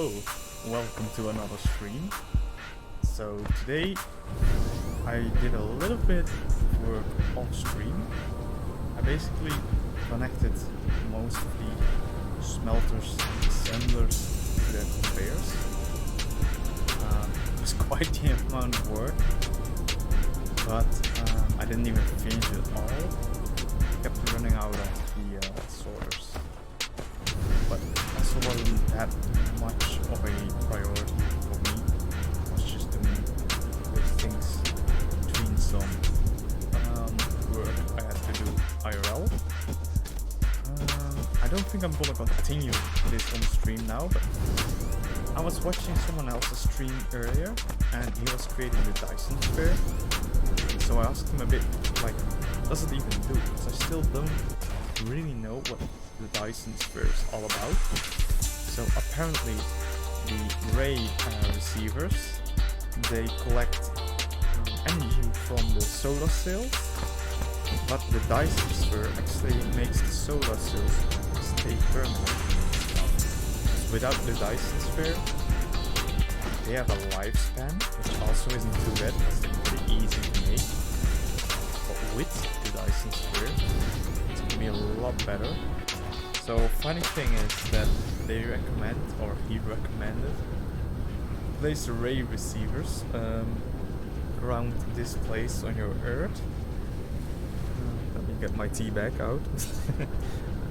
Hello, welcome to another stream. So today I did a little bit of work off stream. I basically connected most of the smelters, assemblers to their conveyors. It was quite the amount of work, but I didn't even finish it all. Kept running out of the sorters, but also wasn't that much of a priority for me. I was just doing those things between some work I had to do IRL. I don't think I'm gonna continue this on stream now, but I was watching someone else's stream earlier and he was creating the Dyson sphere. So I asked him a bit, like, what does it even do? Because I still don't really know what the Dyson sphere is all about. So apparently the ray receivers, they collect energy from the solar cells, but the Dyson sphere actually makes the solar cells stay permanent. Without the Dyson sphere, they have a lifespan, which also isn't too bad because they're pretty easy to make. But with the Dyson sphere, it's going to be a lot better. So funny thing is that they recommend, or he recommended, place the ray receivers around this place on your Earth. Let me get my tea bag out.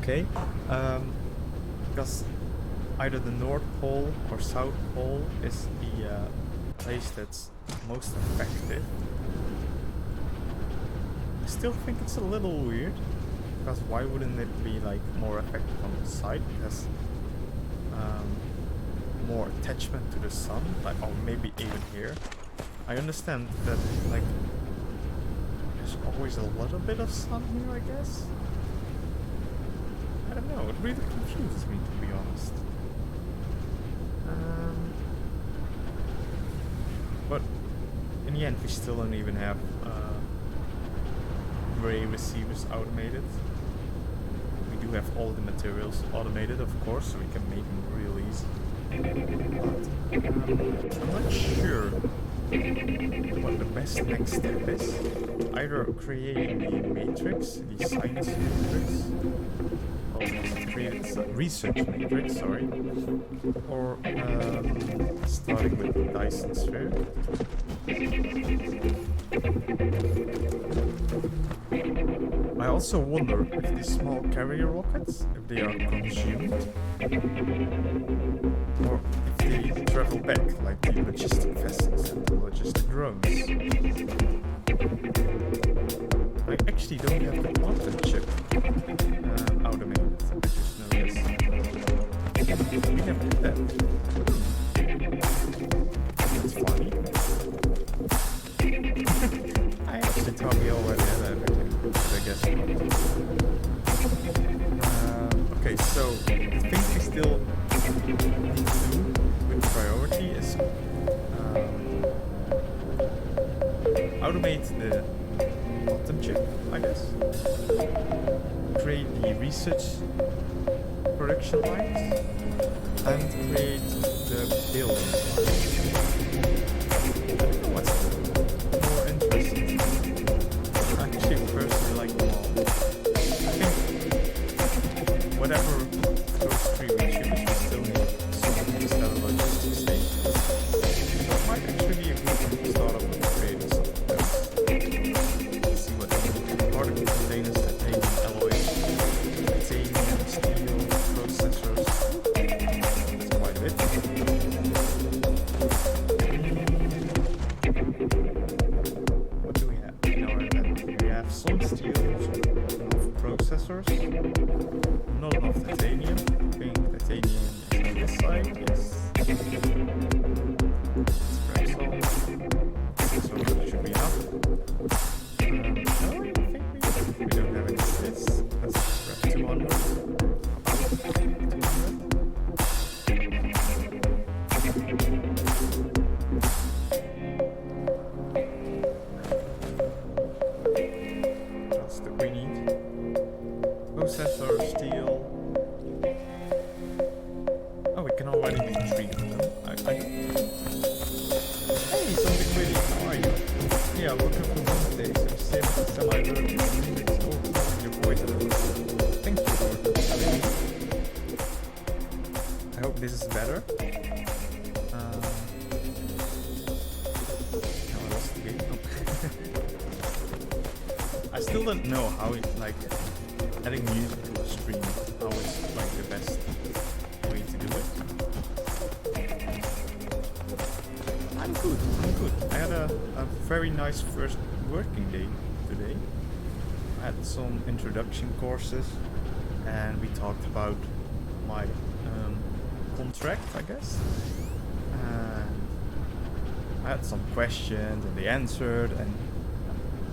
Okay, because either the North Pole or South Pole is the place that's most effective. I still think it's a little weird, because why wouldn't it be like more effective on the side? It has more attachment to the sun, like, or maybe even here. I understand that like there's always a little bit of sun here, I guess. I don't know, it really confuses me, to be honest. But in the end we still don't even have ray receivers automated. We do have all the materials automated, of course, so we can make them real easy. But I'm not sure what the best next step is. Either creating the matrix, the science matrix, or create a research matrix, sorry, or starting with the Dyson sphere. I also wonder if these small carrier rockets, if they are consumed, or if they travel back, like the logistic vessels and the logistic drones. I actually don't have the quantum chip automated, I just noticed. We never did that. That's funny. I actually thought we already had everything, but I guess not. Okay, so the things we still need to do with priority is automate the quantum chip, I guess. Create the research production lines and create the building lines. I don't know what's more interesting. I actually personally like them all. I think whatever those three we choose, we still need something instead of logistics station. So it might actually be a good startup of creating something else. Let's see what particle containers, titanium alloys, titanium, steel, processors. That's quite a bit. What do we have in our inventory? We have some steel, enough processors, not enough titanium. I think titanium is on this side, yes. Let's grab some. So that should be enough. No, I think we don't have any of this. Let's grab 200. What else do we need? Processor, steel. Oh, we can already make 3 yeah, welcome to Wednesday. So semi-working. It's cool to hear your voice a little bit. Thank you for having me. I hope this is better. I lost the game. I still don't know how it, like, adding music to a stream, how is like the best way to do it. I'm good. I had a very nice first working day today. I had some introduction courses and we talked about my contract, I guess. And I had some questions and they answered, and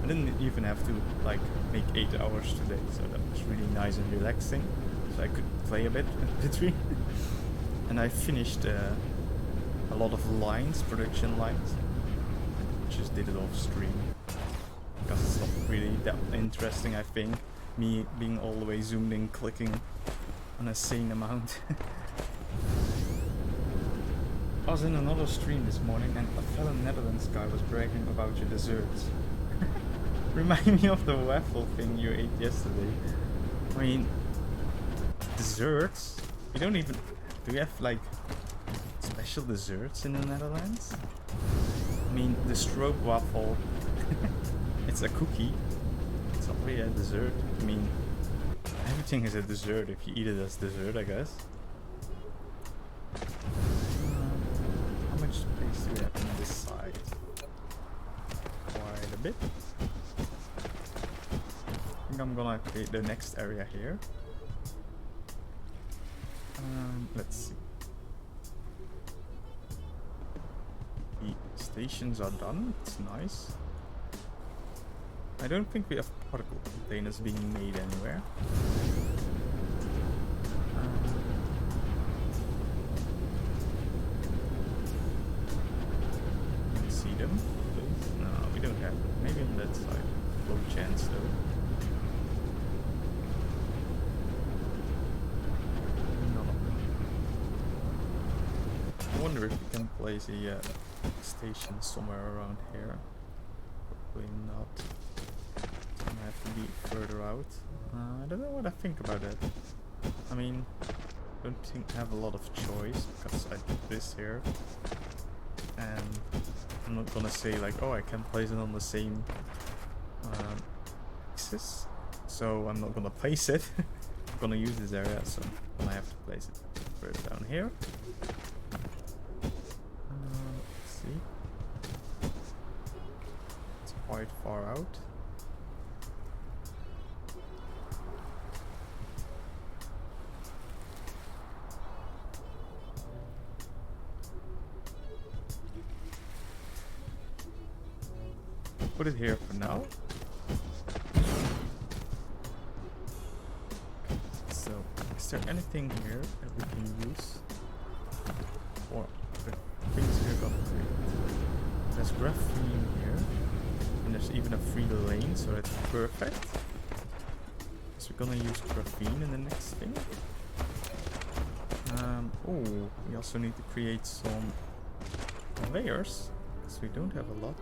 I didn't even have to like make 8 hours today, so that was really nice and relaxing. So I could play a bit in between. And I finished a lot of lines, production lines. Just did it off stream because it's not really that interesting, I think. Me being all the way zoomed in, clicking an insane amount. I was in another stream this morning and a fellow Netherlands guy was bragging about your desserts. Remind me of the waffle thing you ate yesterday. I mean, desserts? You don't even... Do you have like special desserts in the Netherlands? I mean, the stroop waffle, it's a cookie. It's not really a dessert. I mean, everything is a dessert if you eat it as dessert, I guess. How much space do we have on this side? Quite a bit. I think I'm gonna create the next area here. Let's see. The stations are done. It's nice. I don't think we have particle containers being made anywhere. Can you see them? Please? No, we don't have them. Maybe on that side. Low chance though. I wonder if we can place a station somewhere around here. Probably not. It's gonna have to be further out. I don't know what I think about that. I mean, I don't think I have a lot of choice because I did this here. And I'm not gonna say like, oh, I can place it on the same axis. So I'm not gonna place it. I'm gonna use this area, so I'm gonna have to place it further down here. It's quite far out. Put it here for now. So, is there anything here that we can use? Or the things we're gonna create? There's graphene here, and there's even a free lane, so that's perfect. So we're gonna use graphene in the next thing. Oh, we also need to create some layers, because we don't have a lot.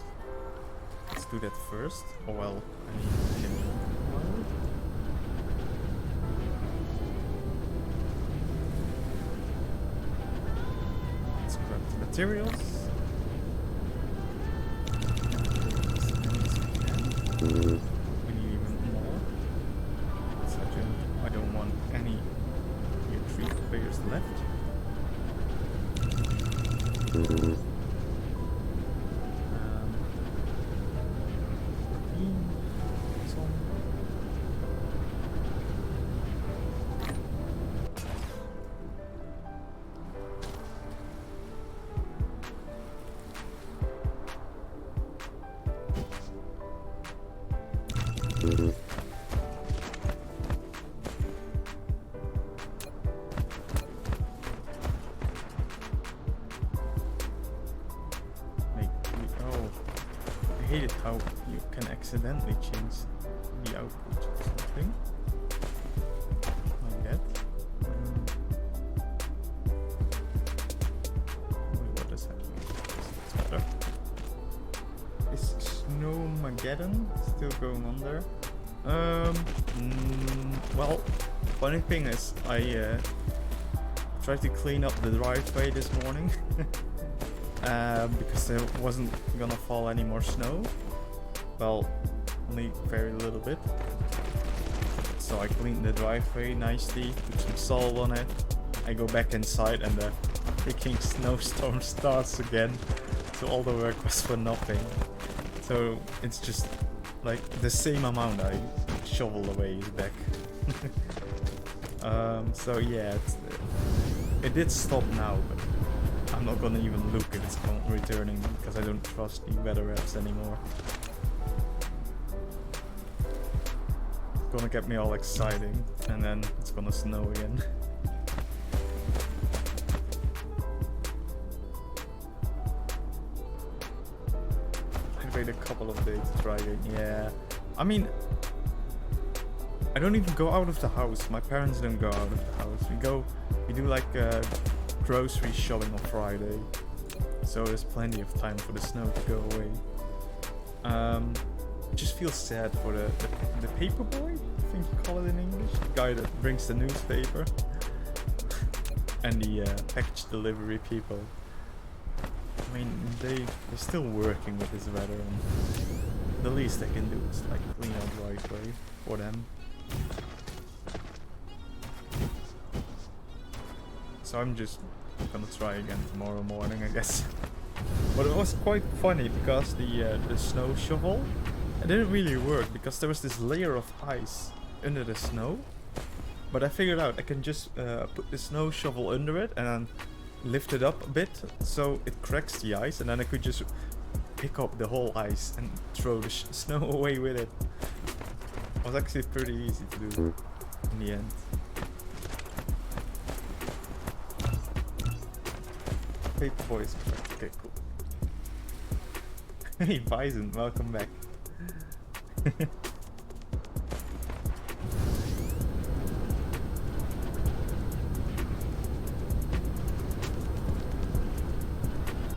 Let's do that first. Oh well, I mean, in the meanwhile. Let's grab the materials. We need even more. So I don't want any tier 3 players left. I hate it how you can accidentally change the output or something like that. Wait, what is happening? It's better. This is Snowmageddon still going on there. Well, funny thing is, I tried to clean up the driveway this morning because there wasn't gonna fall any more snow. Well, only very little bit. So I cleaned the driveway nicely, put some salt on it. I go back inside and the freaking snowstorm starts again. So all the work was for nothing. So it's just like the same amount I shovel away is back. So yeah, it did stop now, but I'm not gonna even look if it's returning because I don't trust the weather apps anymore. It's gonna get me all exciting and then it's gonna snow again. I wait a couple of days to try it, yeah. I mean, I don't even go out of the house. My parents don't go out of the house. We do like grocery shopping on Friday. So there's plenty of time for the snow to go away. Just feel sad for the paper boy, I think you call it in English. The guy that brings the newspaper. And the package delivery people. I mean, they're still working with this weather, and the least they can do is like clean out driveway for them. So I'm just gonna try again tomorrow morning, I guess. But it was quite funny because the snow shovel, it didn't really work because there was this layer of ice under the snow. But I figured out I can just put the snow shovel under it and then lift it up a bit so it cracks the ice, and then I could just pick up the whole ice and throw the snow away with it. It was actually pretty easy to do in the end. Paper boys. Okay, cool. Hey Bison, welcome back.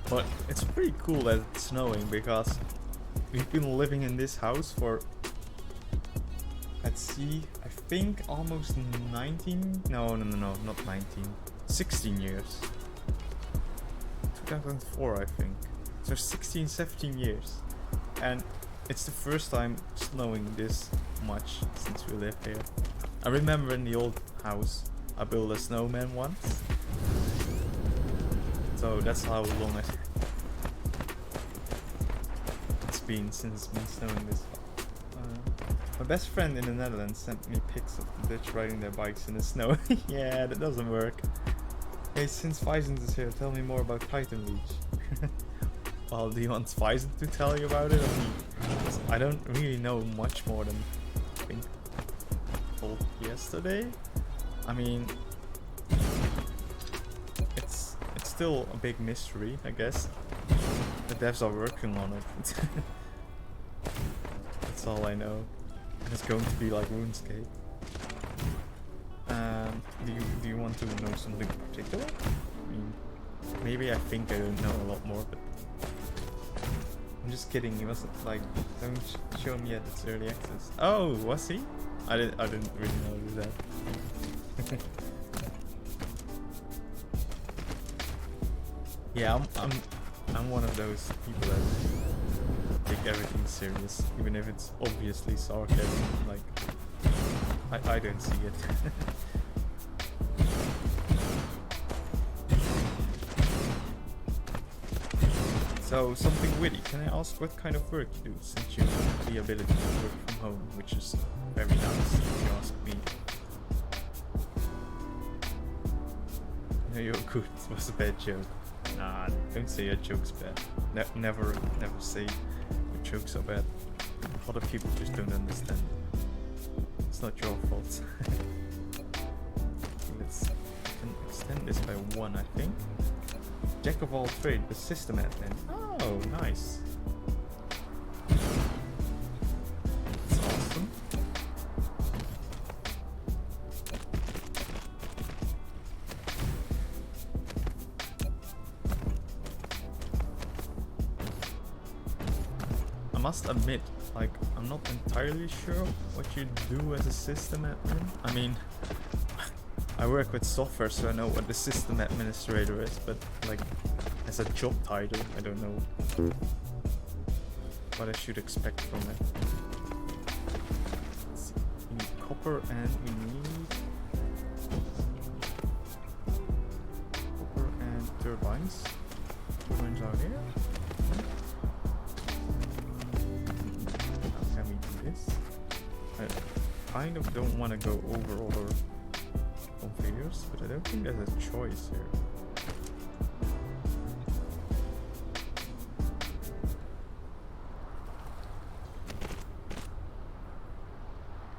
But it's pretty cool that it's snowing because we've been living in this house for, let's see, I think almost 19, no, not 19, 16 years. 2004 I think. So 16, 17 years. And it's the first time snowing this much since we live here. I remember in the old house I built a snowman once. So that's how long it's been since it's been snowing this far. My best friend in the Netherlands sent me pics of the Dutch riding their bikes in the snow. Yeah, that doesn't work. Hey, since Vyzend is here, tell me more about Titan Reach. Well, do you want Vyzend to tell you about it? I don't really know much more than I think told yesterday. I mean, it's still a big mystery, I guess. The devs are working on it. That's all I know. And it's going to be like RuneScape. Do you want to know something particular? I mean, maybe I think I don't know a lot more, but I'm just kidding. He wasn't like, don't show me yet. It's early access. Oh, was he? I didn't really notice that. Yeah, I'm one of those people that take everything serious, even if it's obviously sarcasm. Like, I don't see it. So, something witty. Can I ask what kind of work you do, since you have the ability to work from home, which is very nice if you ask me. No, you're good. It was a bad joke. Nah, don't say your joke's bad. Never say your jokes are bad. Other people just don't understand. It's not your fault. I can extend this by 1, I think. Jack of all trades, the system admin. Oh, nice. That's awesome. must admit, like, I'm not entirely sure what you do as a system admin. I mean, I work with software, so I know what the system administrator is, but like, as a job title, I don't know what I should expect from it. Let's see. We need copper and we need copper and turbines. Turbines are here. How can we do this? I kind of don't want to go over all our configures, but I don't think there's a choice here.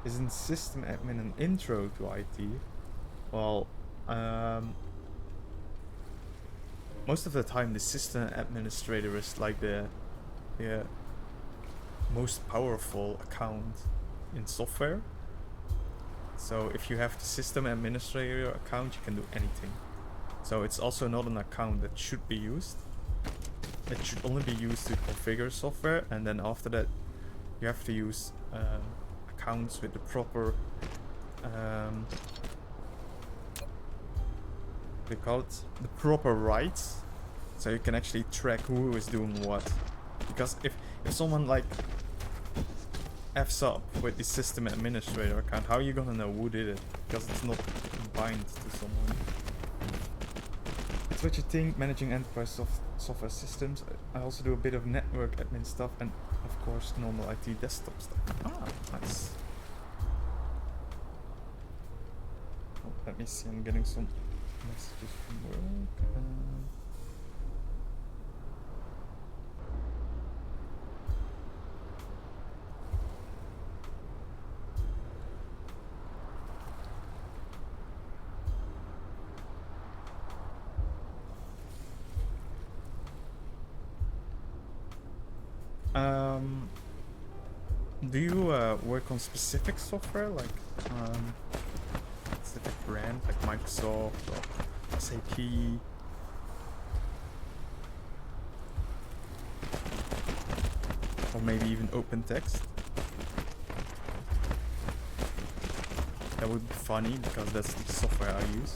Isn't system admin an intro to IT? Well, most of the time the system administrator is like the most powerful account in software. So if you have the system administrator account, you can do anything. So it's also not an account that should be used. It should only be used to configure software, and then after that you have to use accounts with the proper they call it the proper rights, so you can actually track who is doing what. Because if someone like F's up with the system administrator account, how are you gonna know who did it? Because it's not bind to someone. That's what you think, managing enterprise software systems. I also do a bit of network admin stuff and of course normal IT desktop stuff. Ah, nice. Oh, let me see, I'm getting some messages from work. Do you work on specific software, like specific brand, like Microsoft or SAP? Or maybe even OpenText? That would be funny, because that's the software I use,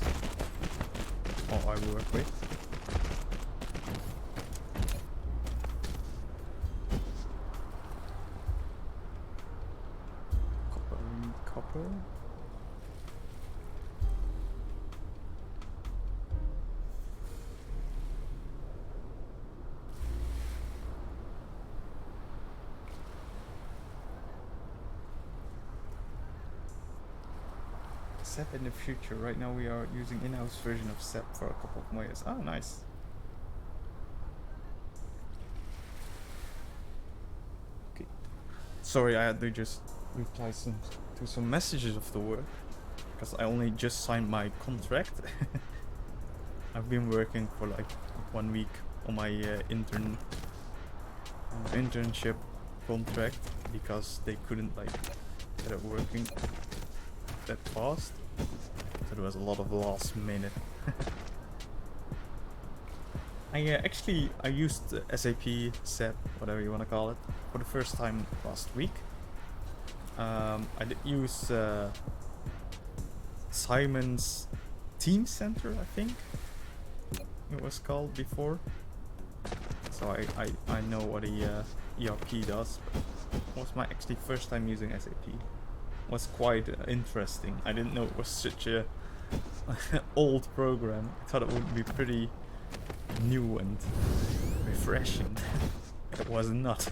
or I work with. Copper. SAP in the future. Right now we are using in-house version of SAP for a couple of years. Oh, nice. Okay. Sorry, I had to just reply to some messages of the work, because I only just signed my contract. I've been working for like 1 week on my internship contract, because they couldn't like get it working that fast. So there was a lot of last minute. I used SAP, SAP, whatever you want to call it, for the first time last week. I did use Simon's Team Center, I think it was called before. So I know what a ERP does. But it was my actually first time using SAP. It was quite interesting. I didn't know it was such a old program. I thought it would be pretty new and refreshing. It was not.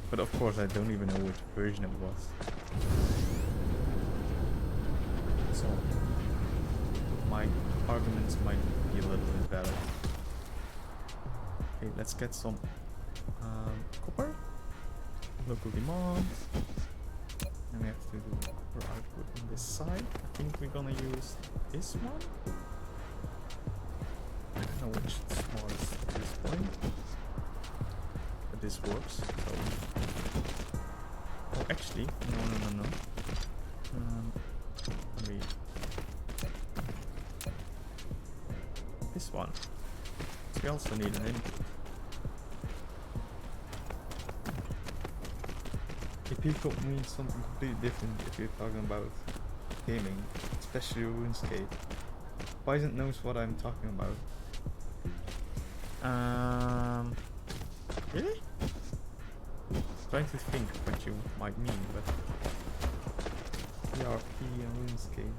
But of course I don't even know which version it was. So my arguments might be a little bit better. Okay, let's get some copper. Local demand. And we have to do our output on this side. I think we're gonna use this one. I don't know which is smartest at this point. But this works. So. Oh, actually, no. Wait. This one. We also need an input. It peacock means something completely different if you're talking about gaming, especially RuneScape. Bison knows what I'm talking about. Really? Trying to think what you might mean, but ERP and RuneScape.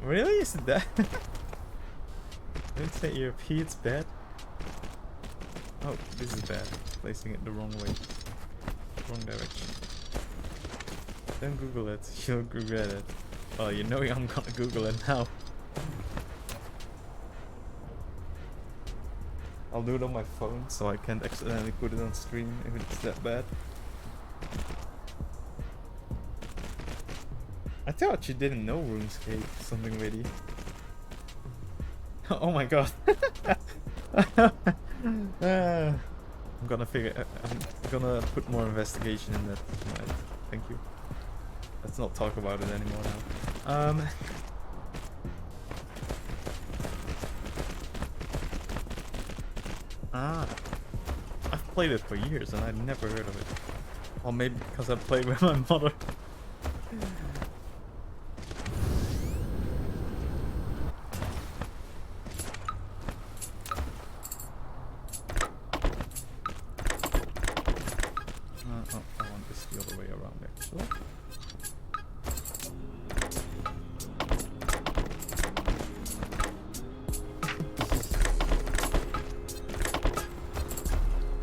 Really? Is it that? Don't say ERP, it's bad. Oh, this is bad. Placing it the wrong way. Wrong direction. Don't Google it, you'll regret it. Well, you know I'm gonna Google it now. I'll do it on my phone so I can't accidentally put it on stream if it's that bad. I thought you didn't know RuneScape, something witty. Oh my god. I'm gonna put more investigation in that tonight. Thank you. Let's not talk about it anymore now. I've played it for years and I'd never heard of it. Or maybe because I played with my mother. I want this the other way around actually.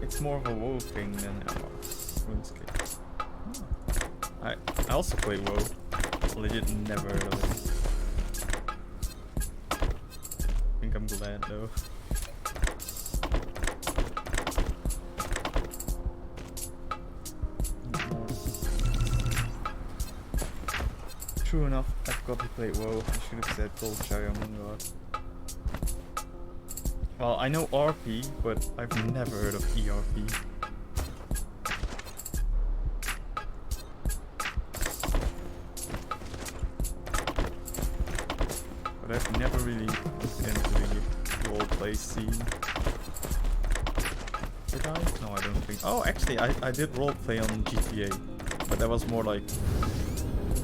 It's more of a WoW thing than RuneScape. I also play WoW. Legit never heard of it. I think I'm glad though. True enough, I've got to play WoW. I should have said Gold Cherry Among God. Well, I know RP, but I've never heard of ERP. But I've never really looked into the roleplay scene. Did I? No, I don't think. Oh, actually, I did roleplay on GTA, but that was more like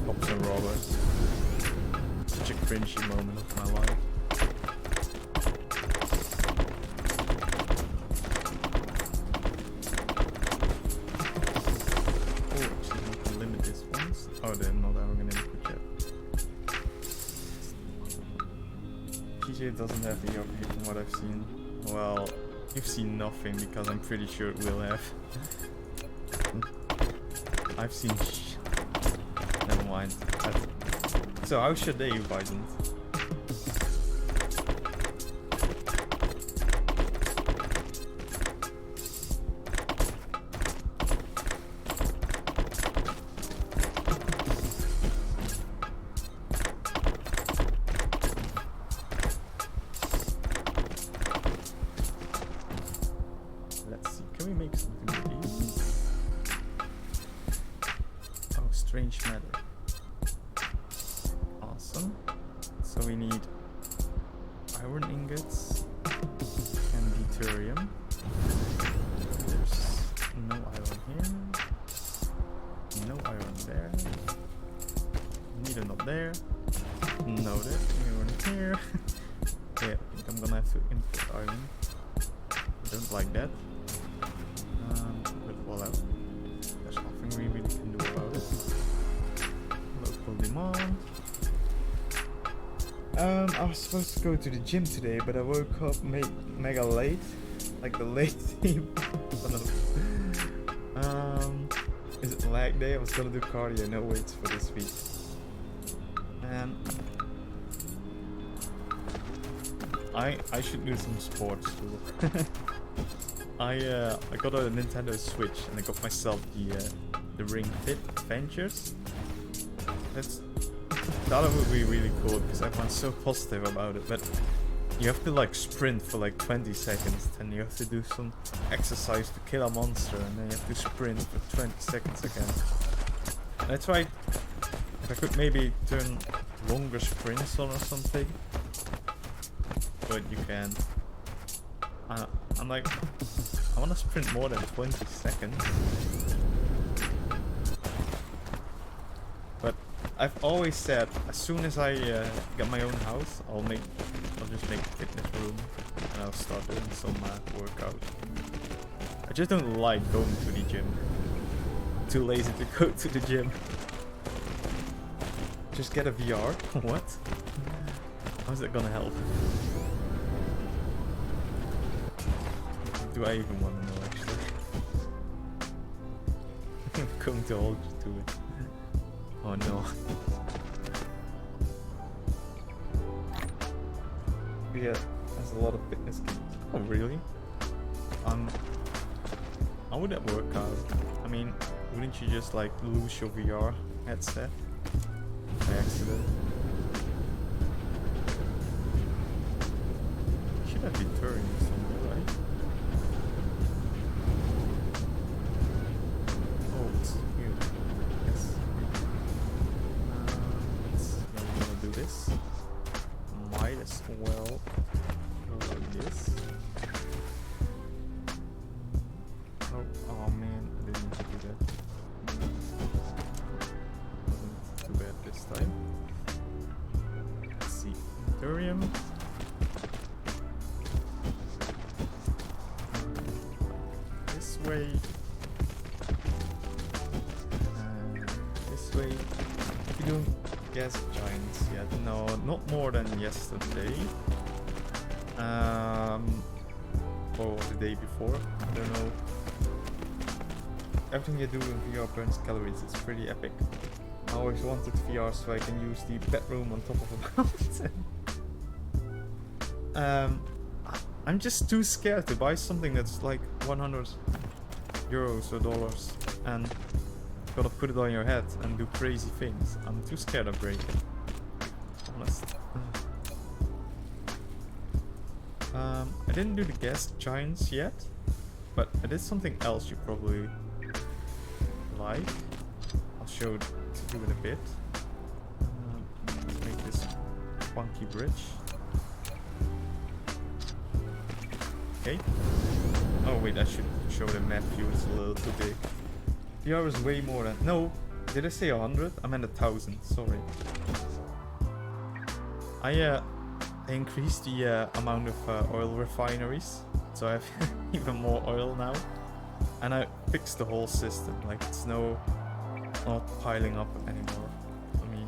cops and robbers. Such a cringy moment of my life. Oh, actually, we can limit this once. Oh, they're not ever gonna input yet. GTA doesn't have ERP from what I've seen. Well, you've seen nothing because I'm pretty sure it will have. I've seen never mind. So how should they Bison? Let's see, can we make something with these? Oh, strange matter. Awesome. So we need iron ingots and deuterium. There's no iron here. No iron there. Neither not there. Noted. Iron here. Yeah, I think I'm gonna have to input iron. I don't like that. But voila. There's nothing we really can do about it. Local demand. I was supposed to go to the gym today, but I woke up mega late, like the late team. Is it lag day? I was gonna do cardio, no weights for this week. And I should do some sports too. I got a Nintendo Switch and I got myself the Ring Fit Adventures. Thought it would be really cool because everyone's so positive about it, but you have to like sprint for like 20 seconds, then you have to do some exercise to kill a monster, and then you have to sprint for 20 seconds again. And I tried if I could maybe turn longer sprints on or something, but you can't. I'm like, I want to sprint more than 20 seconds. I've always said, as soon as I get my own house, I'll just make a fitness room and I'll start doing some workout. I just don't like going to the gym. I'm too lazy to go to the gym. Just get a VR. What? How's that gonna help? Do I even want to know actually? I'm going to hold you to it. Oh no. Yeah, there's a lot of fitness games. Oh really? How would that work out? I mean, wouldn't you just like lose your VR headset by accident? Should have deterrent somewhere, right? Oh, it's here. Yes. I'm gonna do this. Might as well go like this. Oh man, I didn't need to do that. Wasn't too bad this time. Let's see. Ethereum. This way. This way. If you do gas giants yet? No, not more than yesterday. Or the day before. I don't know. Everything you do in VR burns calories. It's pretty epic. I always wanted VR so I can use the bedroom on top of a mountain. I'm just too scared to buy something that's like 100 euros or dollars and gotta put it on your head and do crazy things. I'm too scared of breaking. Honest. I didn't do the gas giants yet, but I did something else you probably like. I'll show it to you in a bit. Let's make this funky bridge. Okay. Oh wait, I should show the map view. It's a little too big. VR is way more than... No! Did I say 100? I meant 1,000, sorry. I increased the amount of oil refineries, so I have even more oil now. And I fixed the whole system, like it's not piling up anymore. I mean,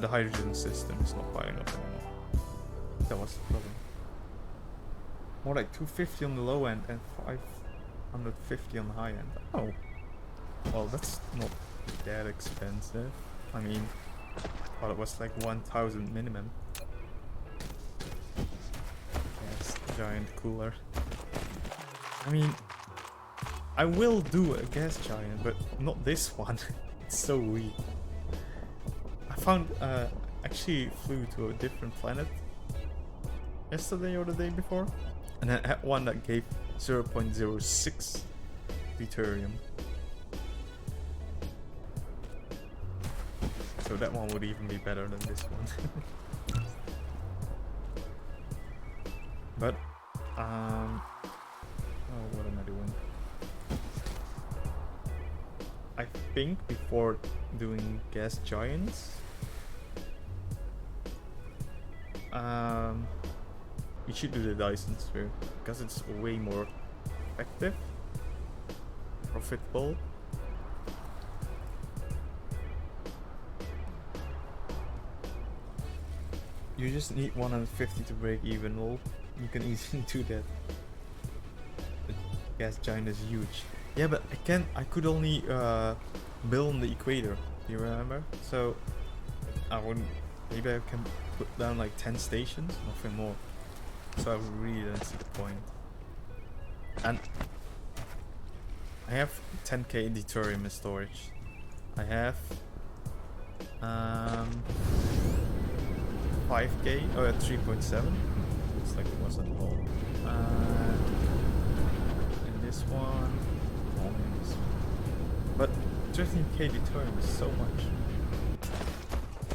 the hydrogen system is not piling up anymore. That was the problem. More like 250 on the low end and 550 on the high end. Oh, well that's not that expensive. I mean, I thought it was like 1,000 minimum. Yes, giant cooler. I mean, I will do a gas giant, but not this one. It's so weak. I found, actually flew to a different planet yesterday or the day before, and I had one that gave 0.06 deuterium. So that one would even be better than this one. But, oh, what am I doing? I think before doing gas giants, you should do the Dyson sphere because it's way more effective, profitable. You just need 150 to break even. Well, you can easily do that. The gas giant is huge. Yeah, but I could only build on the equator. Do you remember? So I wouldn't. Maybe I can put down like 10 stations, nothing more. So I really don't see the point. And I have 10k deuterium in storage. I have 5k, oh yeah, 3.7. Looks like it wasn't all. And this one, oh man, this one. But 13k deuterium is so much.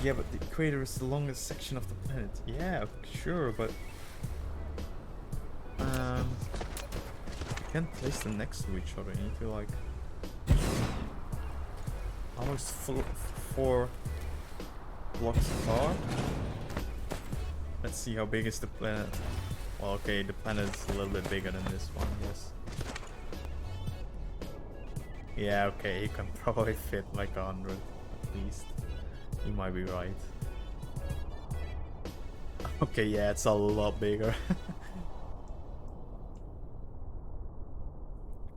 Yeah, but the equator is the longest section of the planet. Yeah, sure, but I can't place them next to each other. You need to like, almost 4 blocks apart. Let's see, how big is the planet? Well, okay, the planet is a little bit bigger than this one, yes. Yeah, okay, you can probably fit like 100 at least. You might be right. Okay, yeah, it's a lot bigger.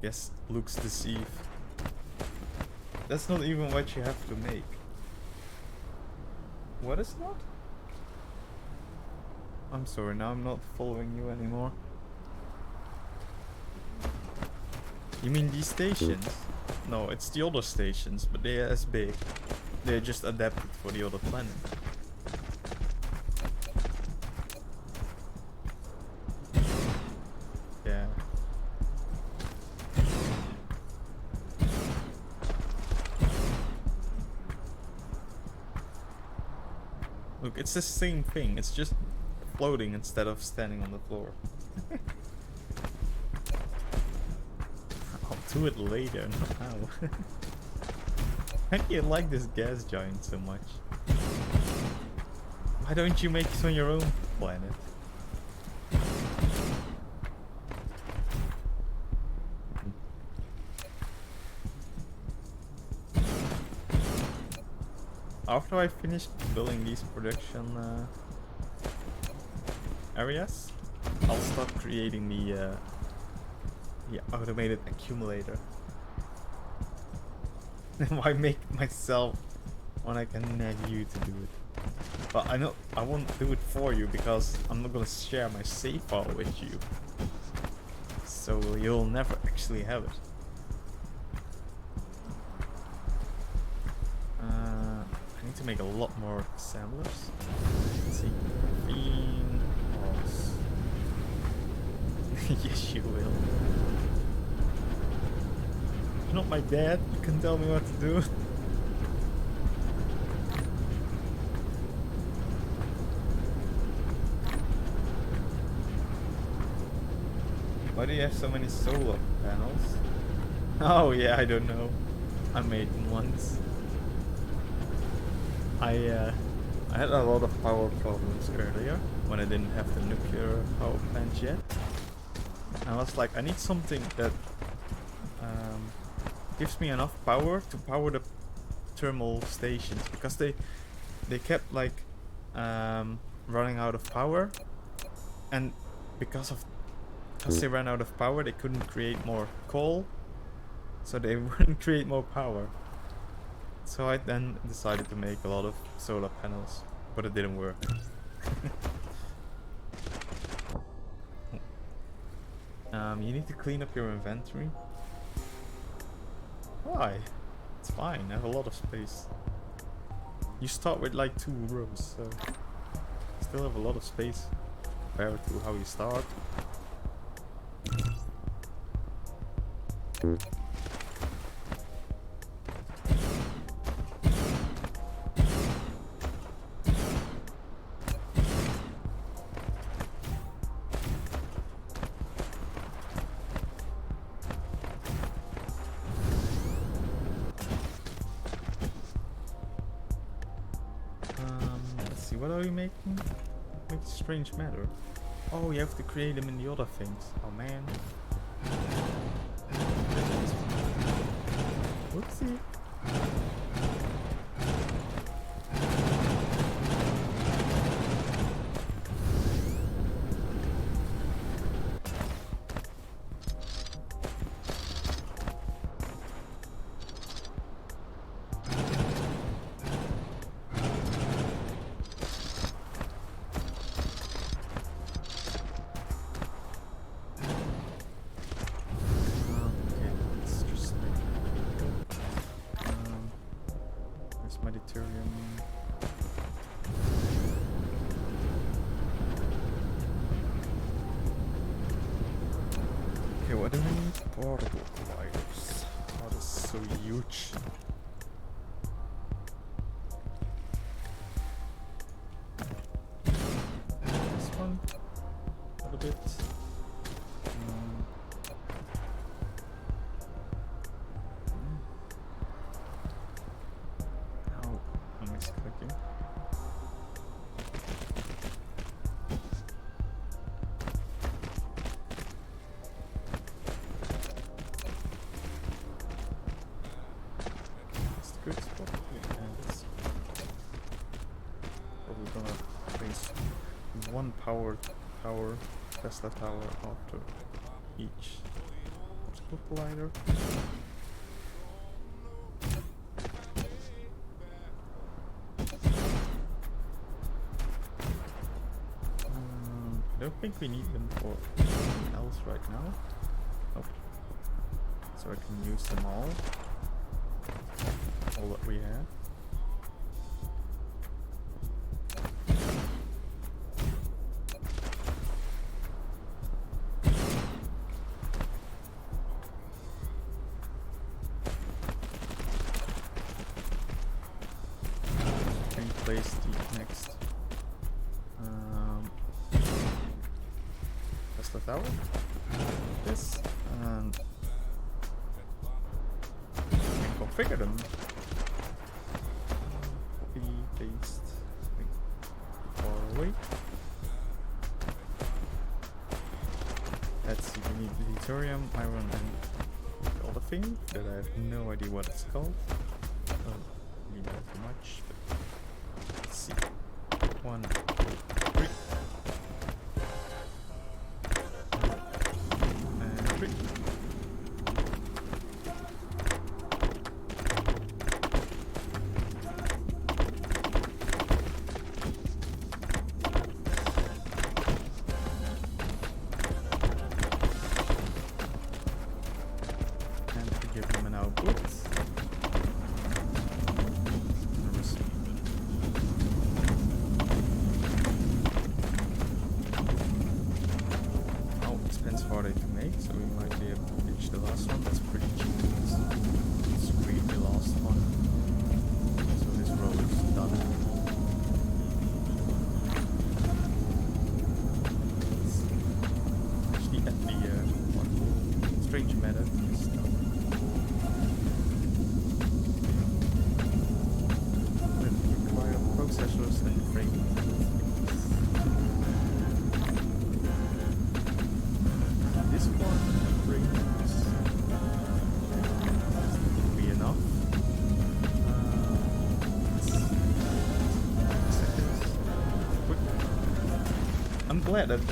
Guess looks deceive. That's not even what you have to make. What is that? I'm sorry, now I'm not following you anymore. You mean these stations? No, it's the other stations, but they're as big. They're just adapted for the other planet. Yeah. Look, it's the same thing. It's just floating instead of standing on the floor. I'll do it later, not now. Why do you like this gas giant so much? Why don't you make it on your own planet? After I finish building these production areas, I'll start creating the automated accumulator. Why make it myself when I can nag you to do it? But I know I won't do it for you because I'm not gonna share my save file with you. So you'll never actually have it. I need to make a lot more assemblers. Let's see. Bean horse. Yes, you will. You're not my dad. You can tell me what to do. Why do you have so many solar panels? Oh yeah, I don't know. I made them once. I had a lot of power problems earlier when I didn't have the nuclear power plant yet. I was like, I need something that gives me enough power to power the thermal stations, because they kept like running out of power, and because they ran out of power, they couldn't create more coal, so they wouldn't create more power. So I then decided to make a lot of solar panels, but it didn't work. You need to clean up your inventory. Why? It's fine, I have a lot of space. You start with like 2 rows, so still have a lot of space compared to how you start. Let's see, what are we making? Makes strange matter. Oh, you have to create them in the other things. Oh man. Whoopsie. Okay, what do we need? Portable colliders. Oh, that's so huge. This one, a little bit. good spot. And it's probably gonna place one power Tesla tower after each particle collider. I don't think we need them for anything else right now. Nope. So I can use them all that we have. Place the next Tesla tower. This and configure them. Copy, paste, far away. Let's see, we need deuterium, iron, and the other thing that I have no idea what it's called. We know too much. Let's see. 1, 2, 3. And 3. And to give them an output. Harder to make, so we might be able to reach the last one. That's pretty cheap. Let's read the last one. So this row is done. Actually, at the one strange method is done. Then require processors and frame. This one brings will be enough. I'm glad that the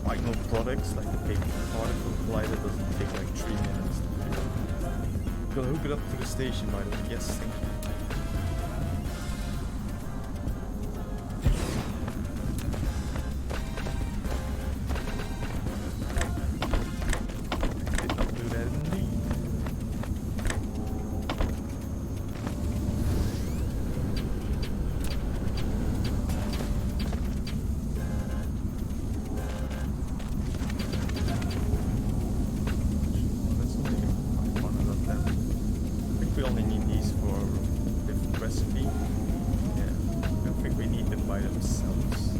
final products, like the big particle collider, doesn't take like 3 minutes. Gonna hook it up to the station, by the way. Yes, thank you. We only need these for a different recipe. Yeah, I don't think we need them by themselves.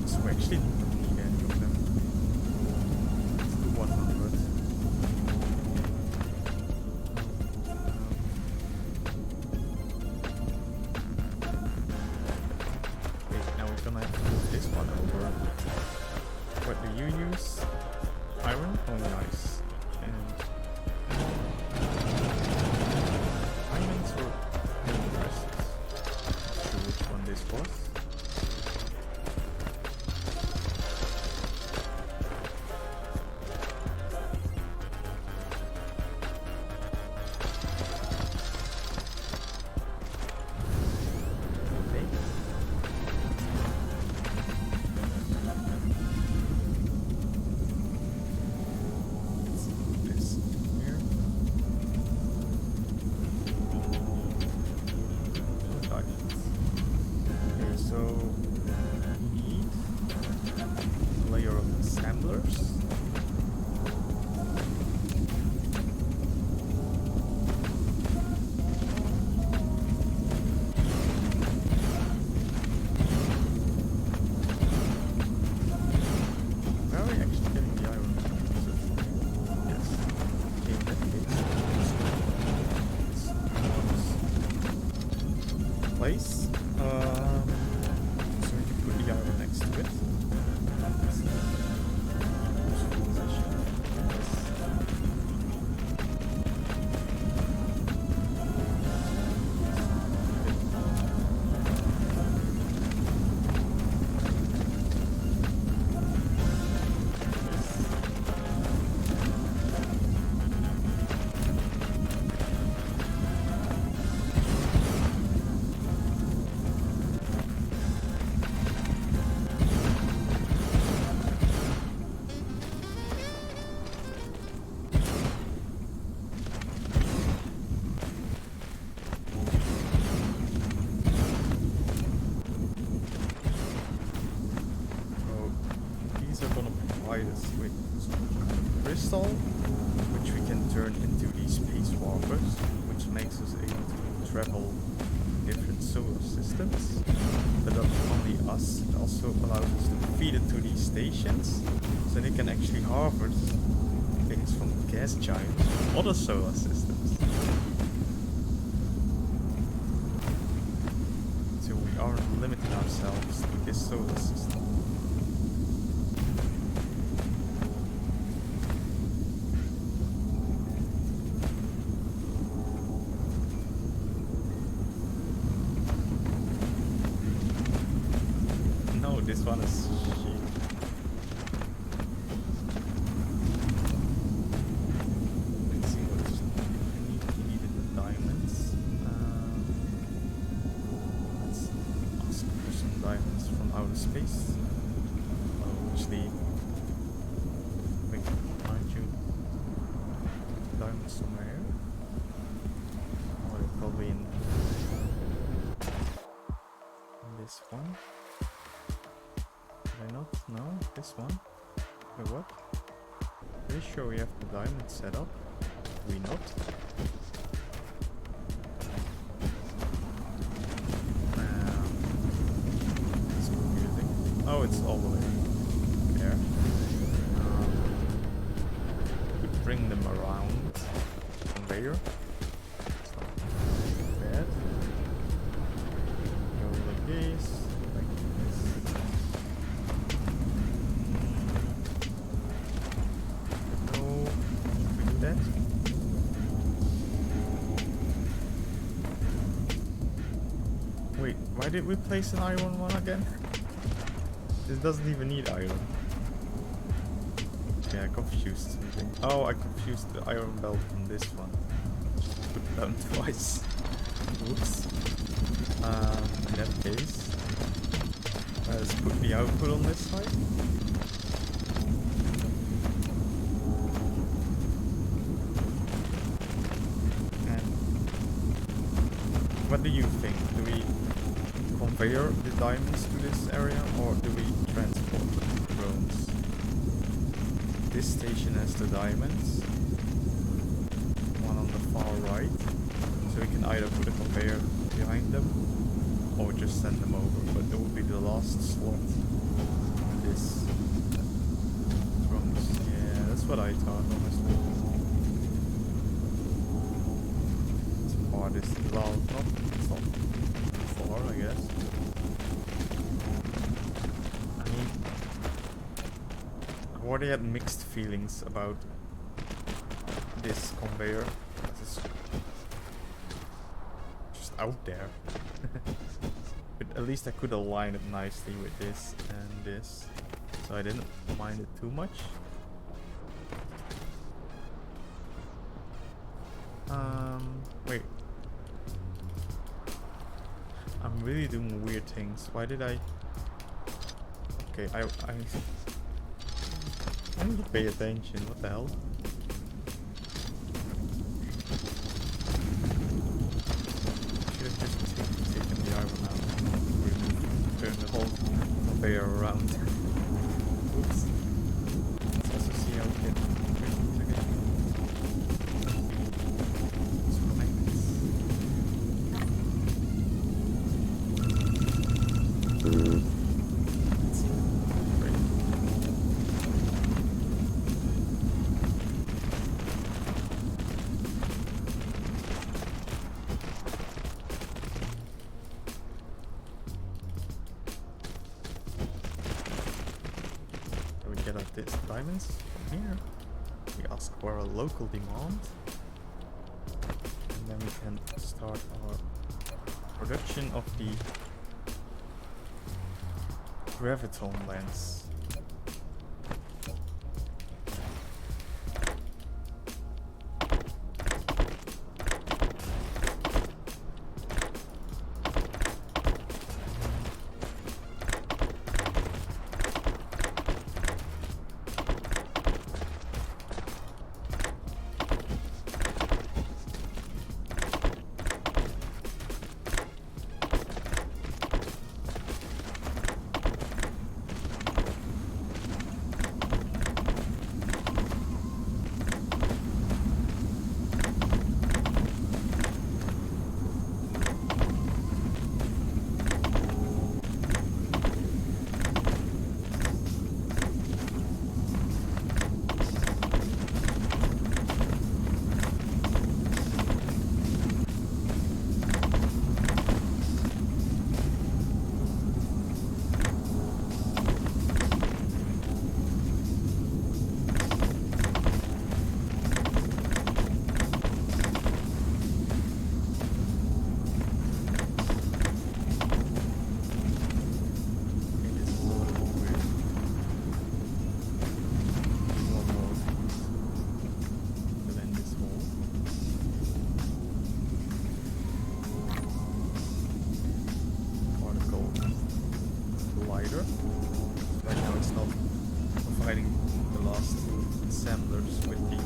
So we actually don't need any of them. Let's do 100. Okay, now we're gonna have to move this one over. What do you use? Iron? Oh, nice. Diamonds or interests? Not sure which one this was. Okay. provide us with some kind of crystal, which we can turn into these space walkers, which makes us able to travel different solar systems. But not only us, it also allows us to feed it to these stations, so they can actually harvest things from gas giants from other solar systems. So we aren't limiting ourselves to this solar system. No, this one is cheap. Let's see what is needed the diamonds. Let's ask for some diamonds from outer space. Actually, wait, aren't you diamonds somewhere here? Oh, they're probably in this one. Did I not? No, this one. Wait, what? Pretty sure we have the diamond set up. We not? It's confusing. Oh, it's all the way there. Could bring them around the conveyor. It's not bad. Go like this. Wait, why did we place an iron one again? This doesn't even need iron. Yeah, I confused something. Oh, I confused the iron belt from this one. Put it down twice. Whoops. In that case, let's put the output on this side. What do you think? Do we conveyor the diamonds to this area, or do we transport the drones? This station has the diamonds, one on the far right, so we can either put a conveyor behind them or just send them over, but it will be the last slot for this drones. Yeah, that's what I thought, honestly. This is well, it's not far, I guess. I mean, I've already had mixed feelings about this conveyor. It's just out there. But at least I could align it nicely with this and this, so I didn't mind it too much. Wait. I'm really doing weird things. Why did I... Okay, I need to pay attention. What the hell? Should have just taken the iron out. Turn the whole conveyor around. Oops. Let's also see how we can turn things again. Get out these diamonds from here. We ask for a local demand, and then we can start our production of the graviton lens. of providing the last two assemblers with the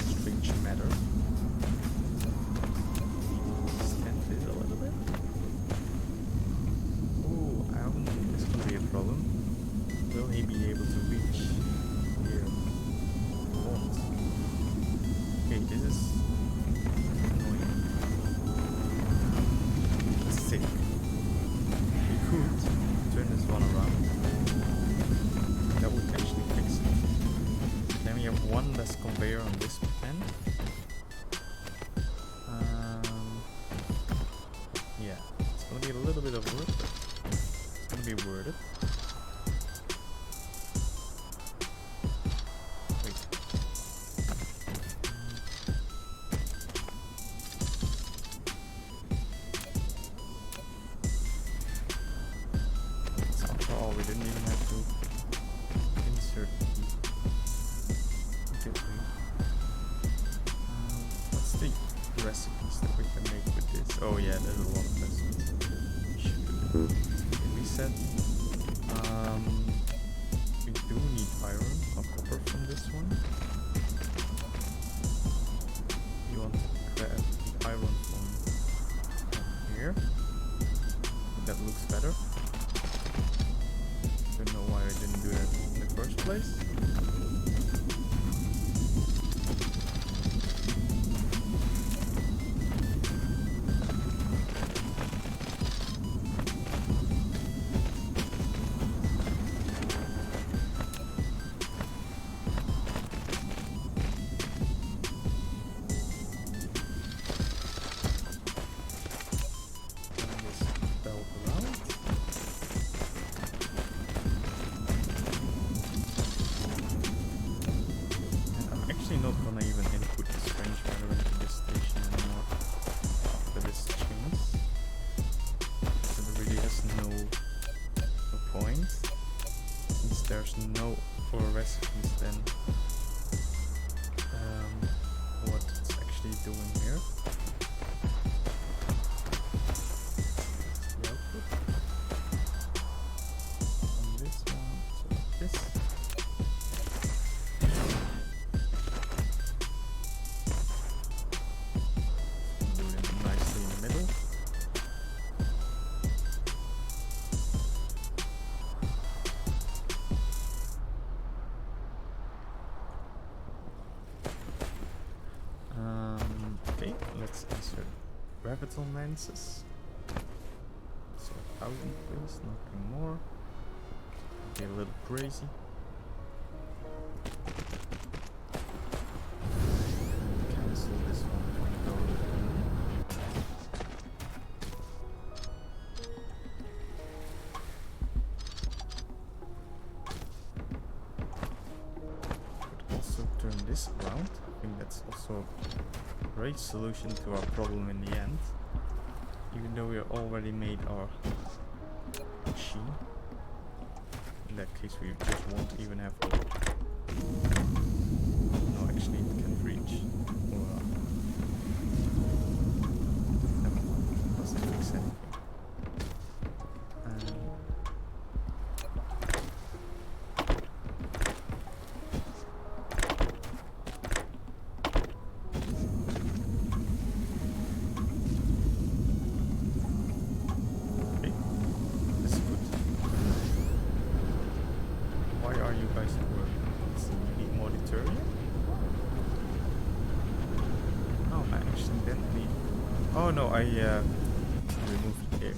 strange matter. Extend this a little bit. Oh, I don't think this will be a problem. Will he be able to reach here? Won't. Okay, this is annoying. Let's think. We could turn this one around. That would actually fix it. Then we have one less conveyor on this end. Yeah, it's gonna be a little bit of work, but it's gonna be worth it. We didn't even have to insert the gateway. What's the recipes that we can make with this? Oh yeah, there's a lot of recipes. We said we do need iron or copper from this one. You want to grab the iron from here. That looks better. Don't know why I didn't do that in the first place. Not gonna even input the strange matter into this station anymore after this change. So there really has no point. Since there's no for recipes, then what it's actually doing here. The output on this one, so like this. Okay, let's insert graviton lenses. So 1000 please, nothing more. Get a little crazy. Cancel this one and go could also turn this around. I think that's also a great solution to our problem in the end. Even though we already made our machine. In that case we just won't even have to... No, actually it can reach. Or, never mind, doesn't fix anything. Oh no, I removed it there.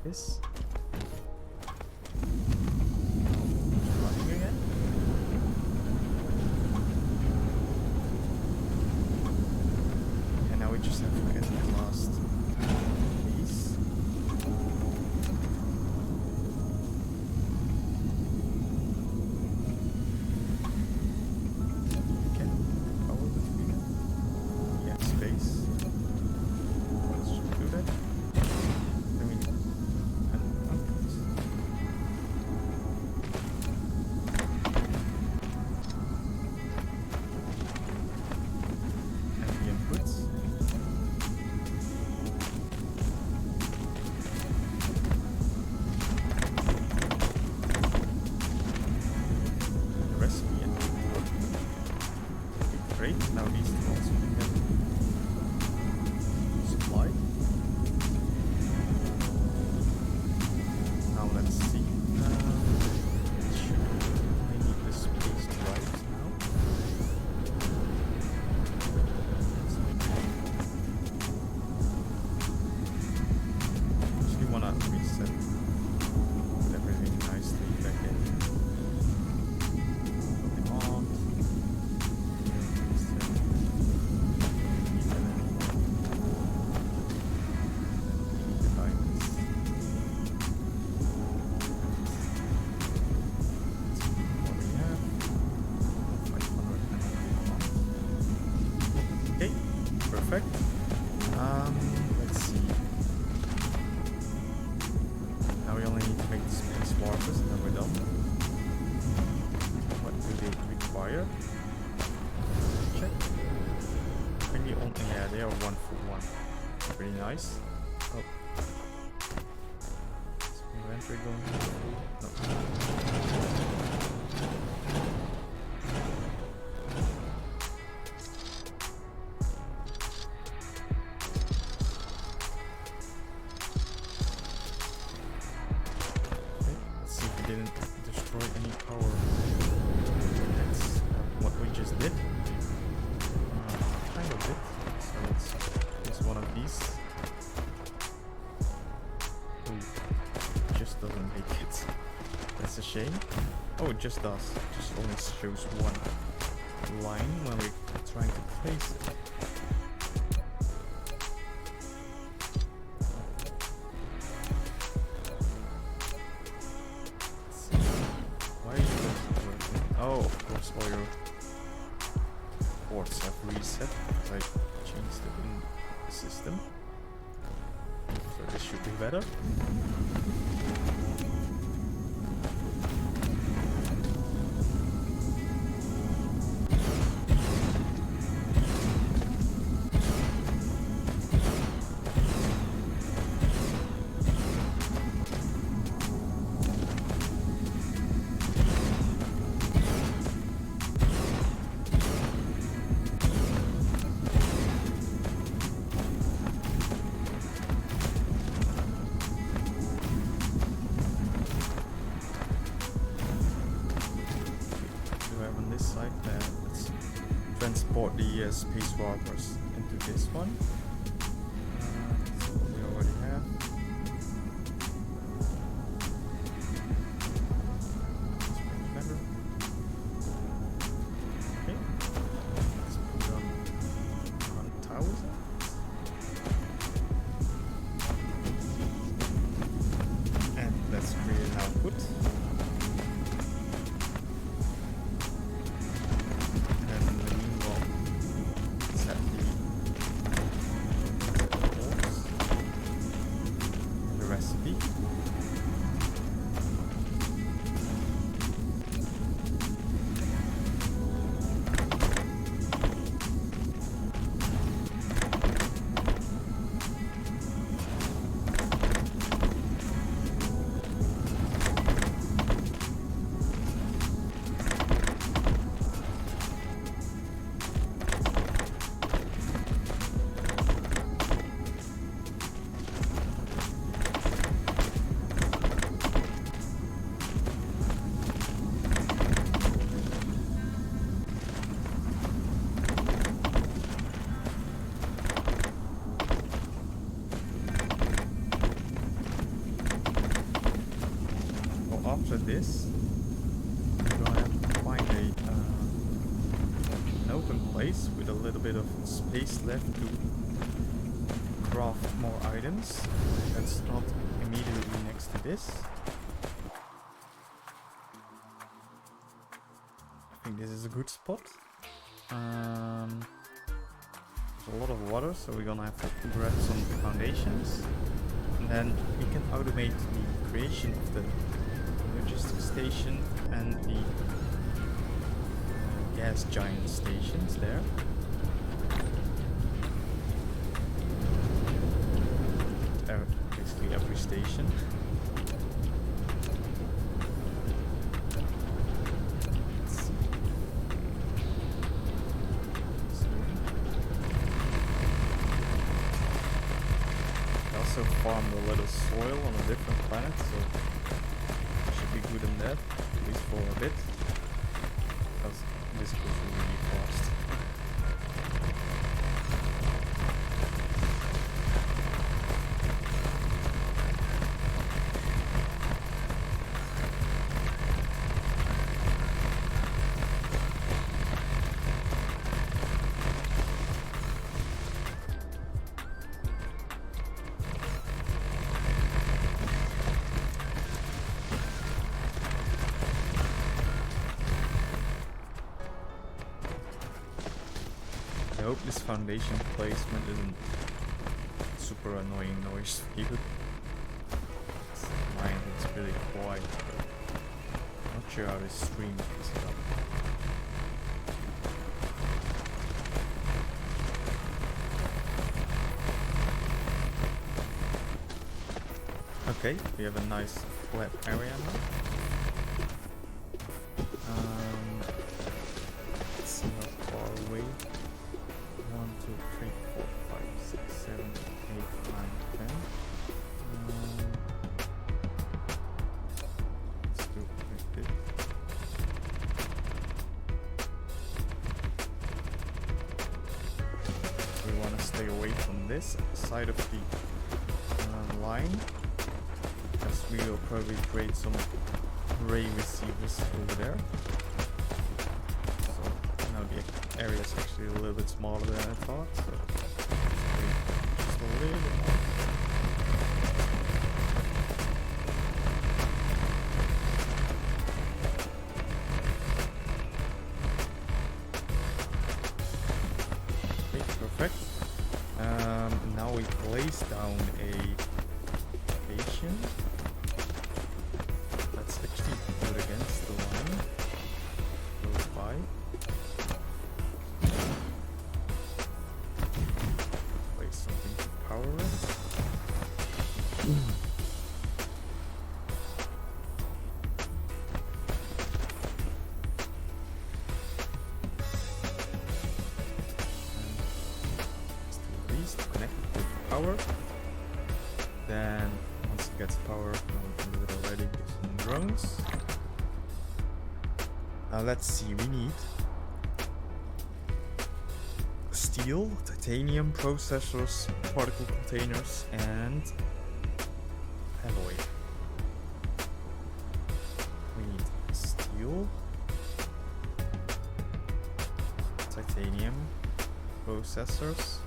This. Running again. great. Now these two also can get supplied. Now let's see. I need the space drives now. Actually wanna reset everything nicely back in. Put it on. Okay, perfect. Let's see. Now we only need to make the space warpers and then we're done. What do they require? Check. Maybe only, yeah, they are 1 for 1. Pretty nice. Oh. Is inventory going? No. Didn't destroy any power. That's what we just did. Kind of did. So let's use one of these. Oh, just doesn't make it. That's a shame. Oh, it just does. It just only shows one line when we're trying to place it. Oh, of course, all your ports have reset because I changed it in the system. So this should be better. Let's transport the space warpers into this one. So we already have. Let's make it better. Okay. Let's put it on 1000. And let's create an output. After this, we're gonna have to find an open place with a little bit of space left to craft more items. That's not immediately next to this. I think this is a good spot. There's a lot of water, so we're gonna have to grab some foundations, and then we can automate the creation of the logistics station and the gas giant stations there. Basically every station. Let's see. also farmed a little soil on a different planet, so I should be good in that, at least for a bit, because this goes really fast. I hope this foundation placement isn't super annoying noise for you. Mine is really quiet, but I'm not sure how this stream picks it up. Okay, we have a nice flat area now. Let's see how far away. 1, 2, 3, 4, 5, 6, 7, 8, 9, 10. Let's do it like this. We want to stay away from this side of the line, because we will probably create some ray receivers over there. So now the area is actually a little bit smaller than I thought, so just a little bit more. Okay, perfect. Now we place down a station. Let's actually put it against the line close by. Place something to power it. Power. Then once it gets power, we can do it already with some drones. Now let's see, we need steel, titanium processors, particle containers, and alloy. We need steel, titanium processors,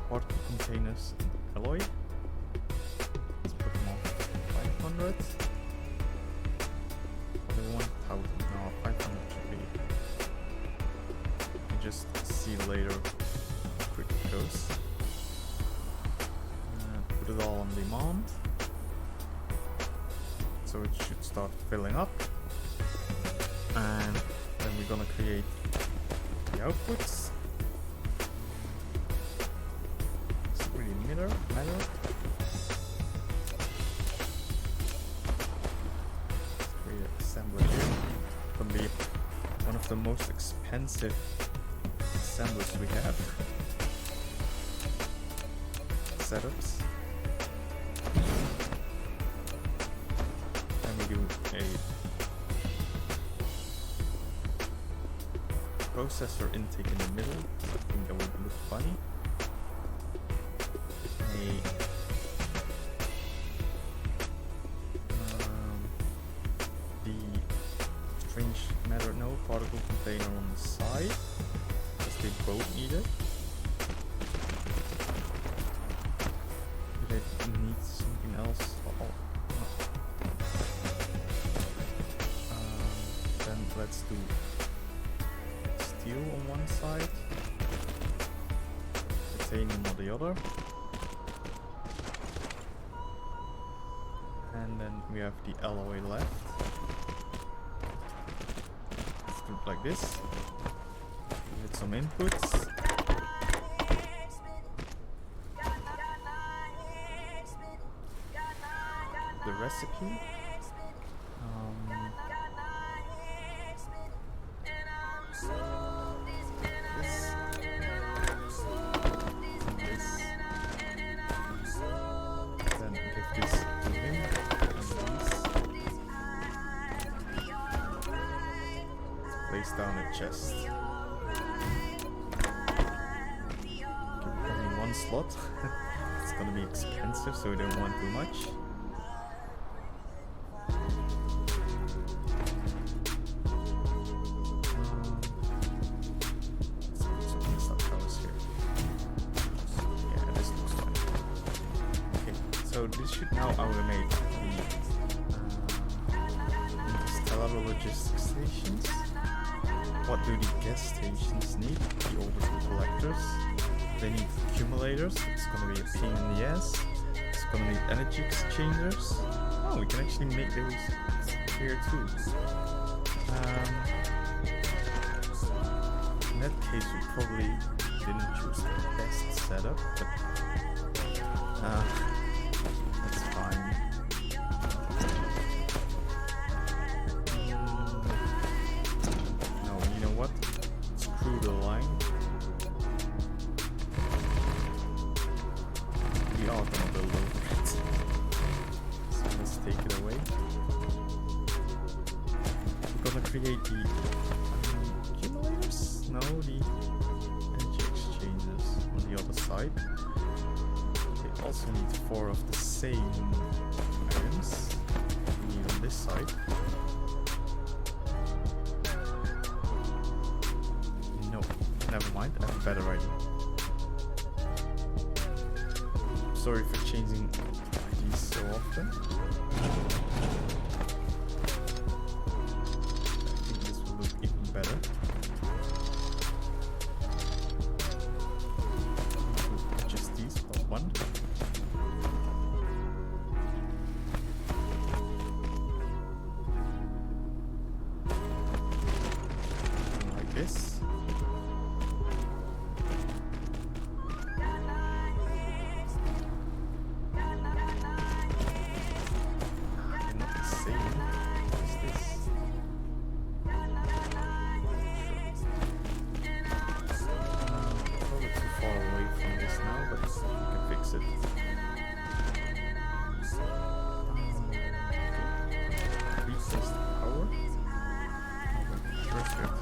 particle containers, and alloy. Let's put them on 500. Or the 1000. No, 500 should be. You just see later how quick it goes. Put it all on demand. So it should start filling up. And then we're gonna create the outputs. Matter. Create an assembler here. It can be one of the most expensive assemblers we have. Setups. And we do a processor intake in the middle. I think that would look funny. The strange matter particle container on the side, because they both need it. Do they need something else? Oh, no. Then let's do steel on one side, titanium on the other. And then we have the alloy left. Let's do it like this. Give it some inputs. The recipe. Give it only one slot. It's gonna be expensive, so we don't want too much. So this should now automate the interstellar logistics stations. What do the gas stations need? The orbital collectors. They need accumulators. It's gonna be a pain in the ass. It's gonna need energy exchangers. Oh, we can actually make those here too. In that case, we probably didn't choose the best setup, but that's fine. No, you know what? Screw the line. We are gonna build over it. So let's take it away. We're gonna create the accumulators? No, the energy exchangers on the other side. They also need 4 of the same items we need on this side. No, never mind, I have a better idea. Sorry for changing these so often. I think this will look even better. Just these, but one. Like this.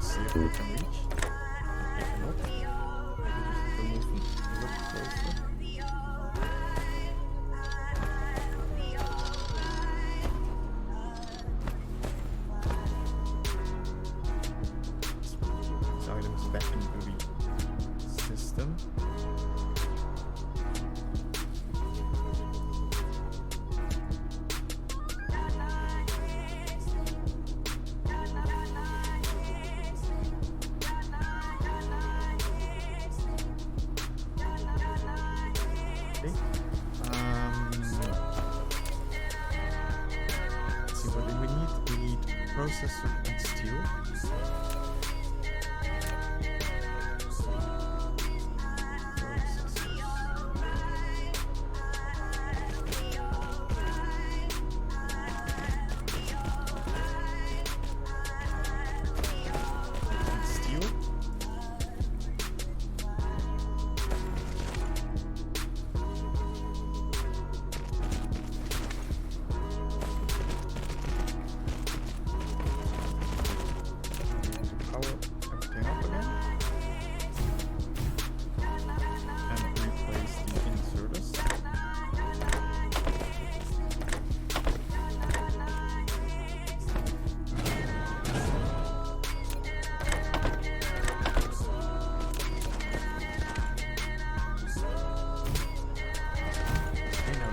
See if we can reach. If not, we just move a little closer. These items back into the system. Let's see what we need. We need processor and steel.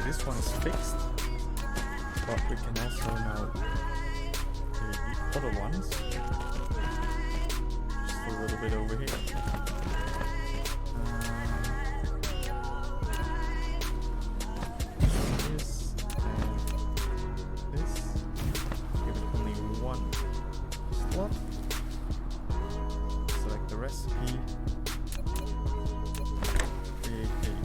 This one is fixed, but we can also now do the other ones just a little bit over here. This and this. Give it only one slot. Select the recipe. Create a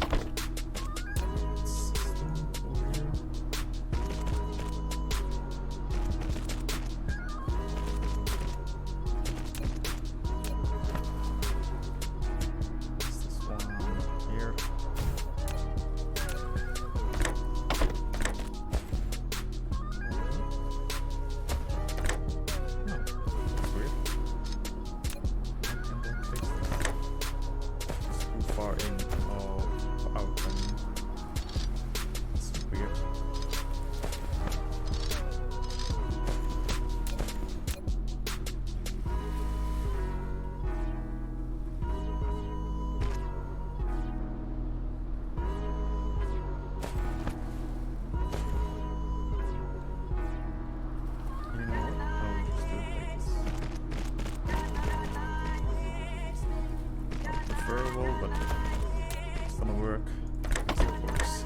power in or out. It's weird. But it's gonna work. Yes, it works.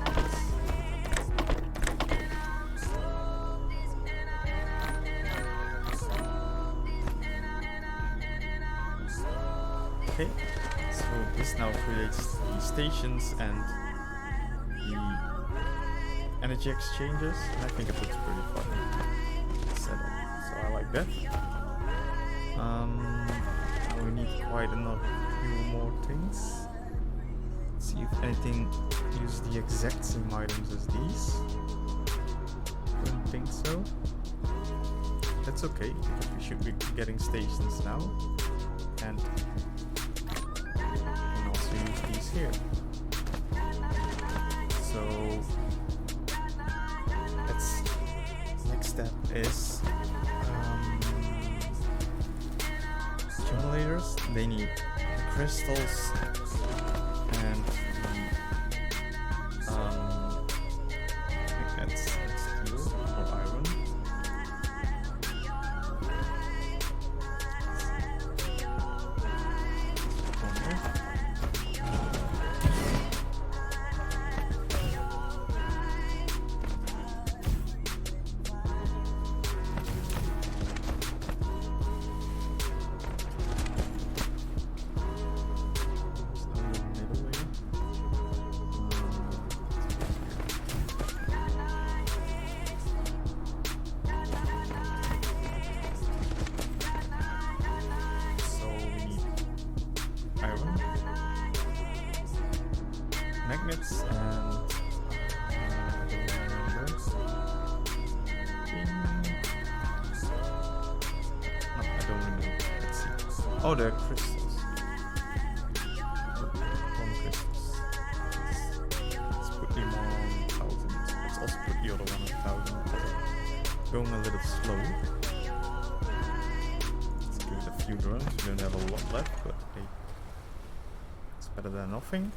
Okay, so this now creates the stations and the energy exchanges, and I think it looks pretty fun setup. So I like that. We need quite enough few more things. Let's see if anything uses the exact same items as these. Don't think so. That's okay, because we should be getting stations now. And we can also use these here. So let's next step is accumulators. They need crystals and I think that's steel or iron. Magnets and I don't remember. Let's see. Oh, they're crystals. One crystals. Let's put them on 1000. Let's also put the other one on 1000. Going a little slow. Let's give it a few runs. We don't have a lot left, but hey, it's better than nothing.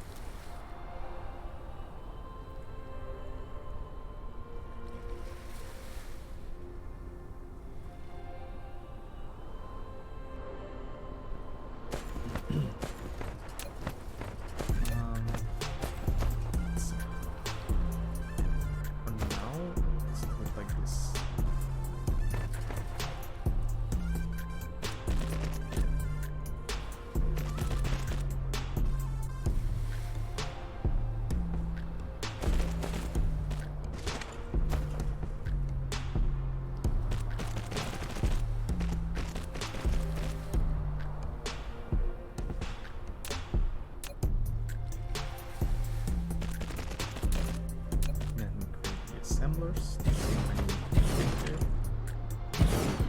Assemblers.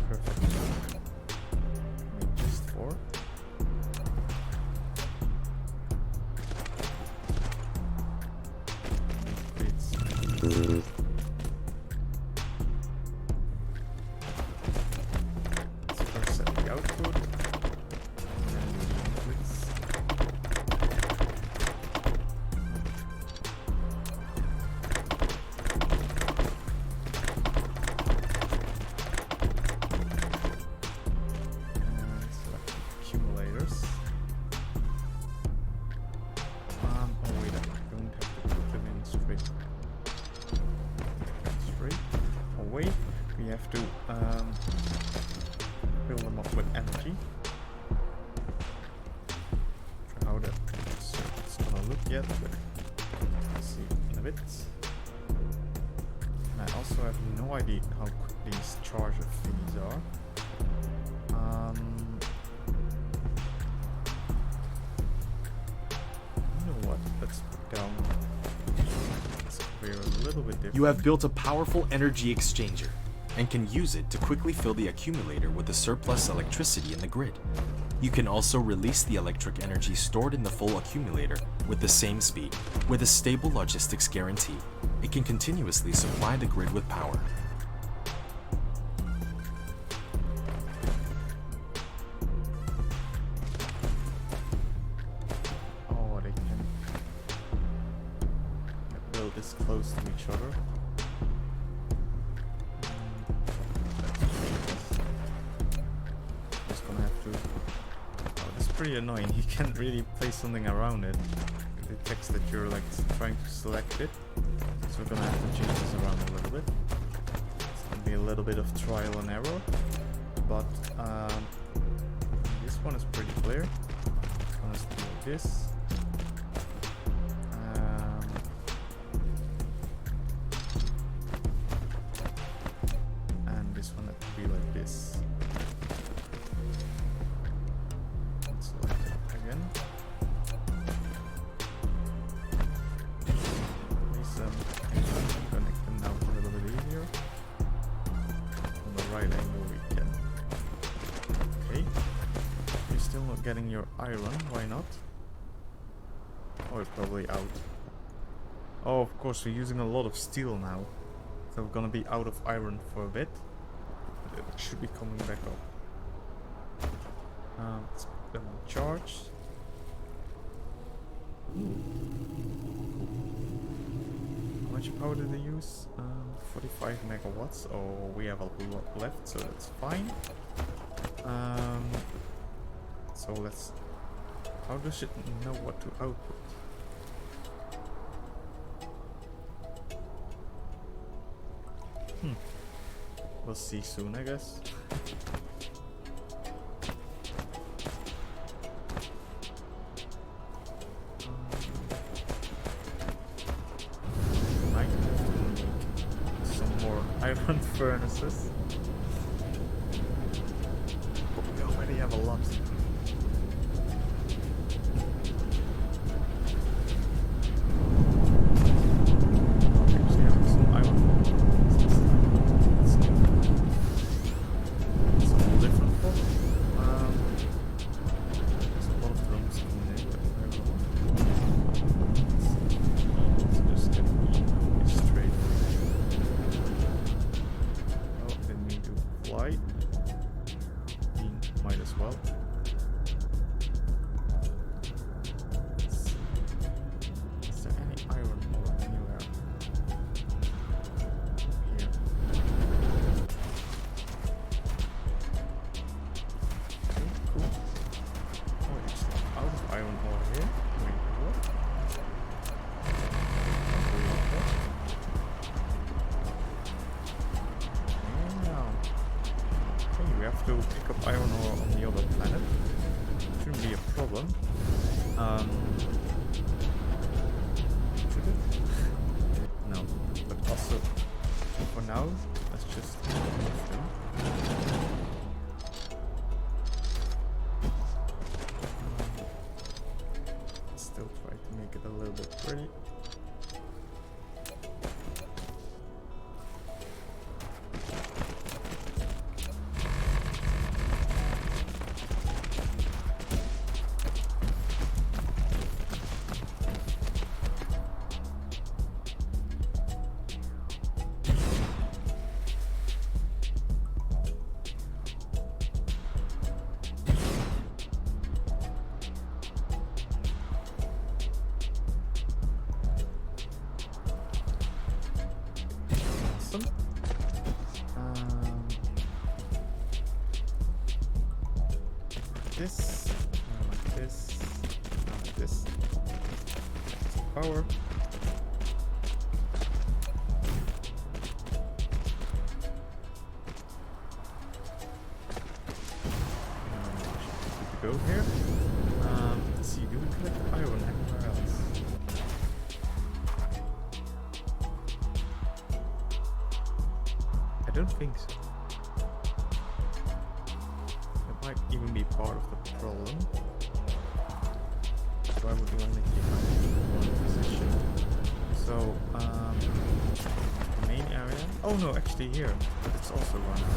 Perfect. Make just 4. Let's first set the output. We have to fill them up with energy. For how it's gonna look yet, but we'll see in a bit. And I also have no idea how quick these charger thingies are. You know what? Let's put down. We're a little bit different. You have built a powerful energy exchanger and can use it to quickly fill the accumulator with the surplus electricity in the grid. You can also release the electric energy stored in the full accumulator with the same speed. With a stable logistics guarantee, it can continuously supply the grid with power. Oh, they can build this close to each other. Just gonna have to. Oh, this is pretty annoying. You can't really place something around it. It detects that you're like trying to select it. So we're gonna have to change this around a little bit. It's gonna be a little bit of trial and error, but this one is pretty clear. It's gonna do this. And this one had to be like this. Let's select it again. Connect them now a little bit easier. On the right angle we can. Okay. You're still not getting your iron, why not? Oh, it's probably out. Oh, of course, we're using a lot of steel now. So we're gonna be out of iron for a bit. But it should be coming back up. Let's put them on charge. How much power did they use? 45 megawatts. Oh, we have a lot left, so that's fine. So let's. How does it know what to output? We'll see soon, I guess. Might have to make some more iron furnaces. But we already have a lot. Actually, have some iron. It's a whole different problem. There's a lot of drums coming in, but let's just get it straight. Oh, didn't mean to fly. Might as well. Is there any iron ore anywhere? Here. Okay, cool. Oh, it's out of iron ore here. Wait, what? Yeah. Okay, we have to pick up iron ore on the other planet. Shouldn't be a problem. Should it? No. But also, for now, let's just still try to make it a little bit pretty. Awesome. This, like this, like this. Power. Good to go here. Let's see, do we collect iron anywhere else? I don't think so. That might even be part of the problem. Why would you only keep one position? So, the main area. Oh no, actually here. But it's also running out.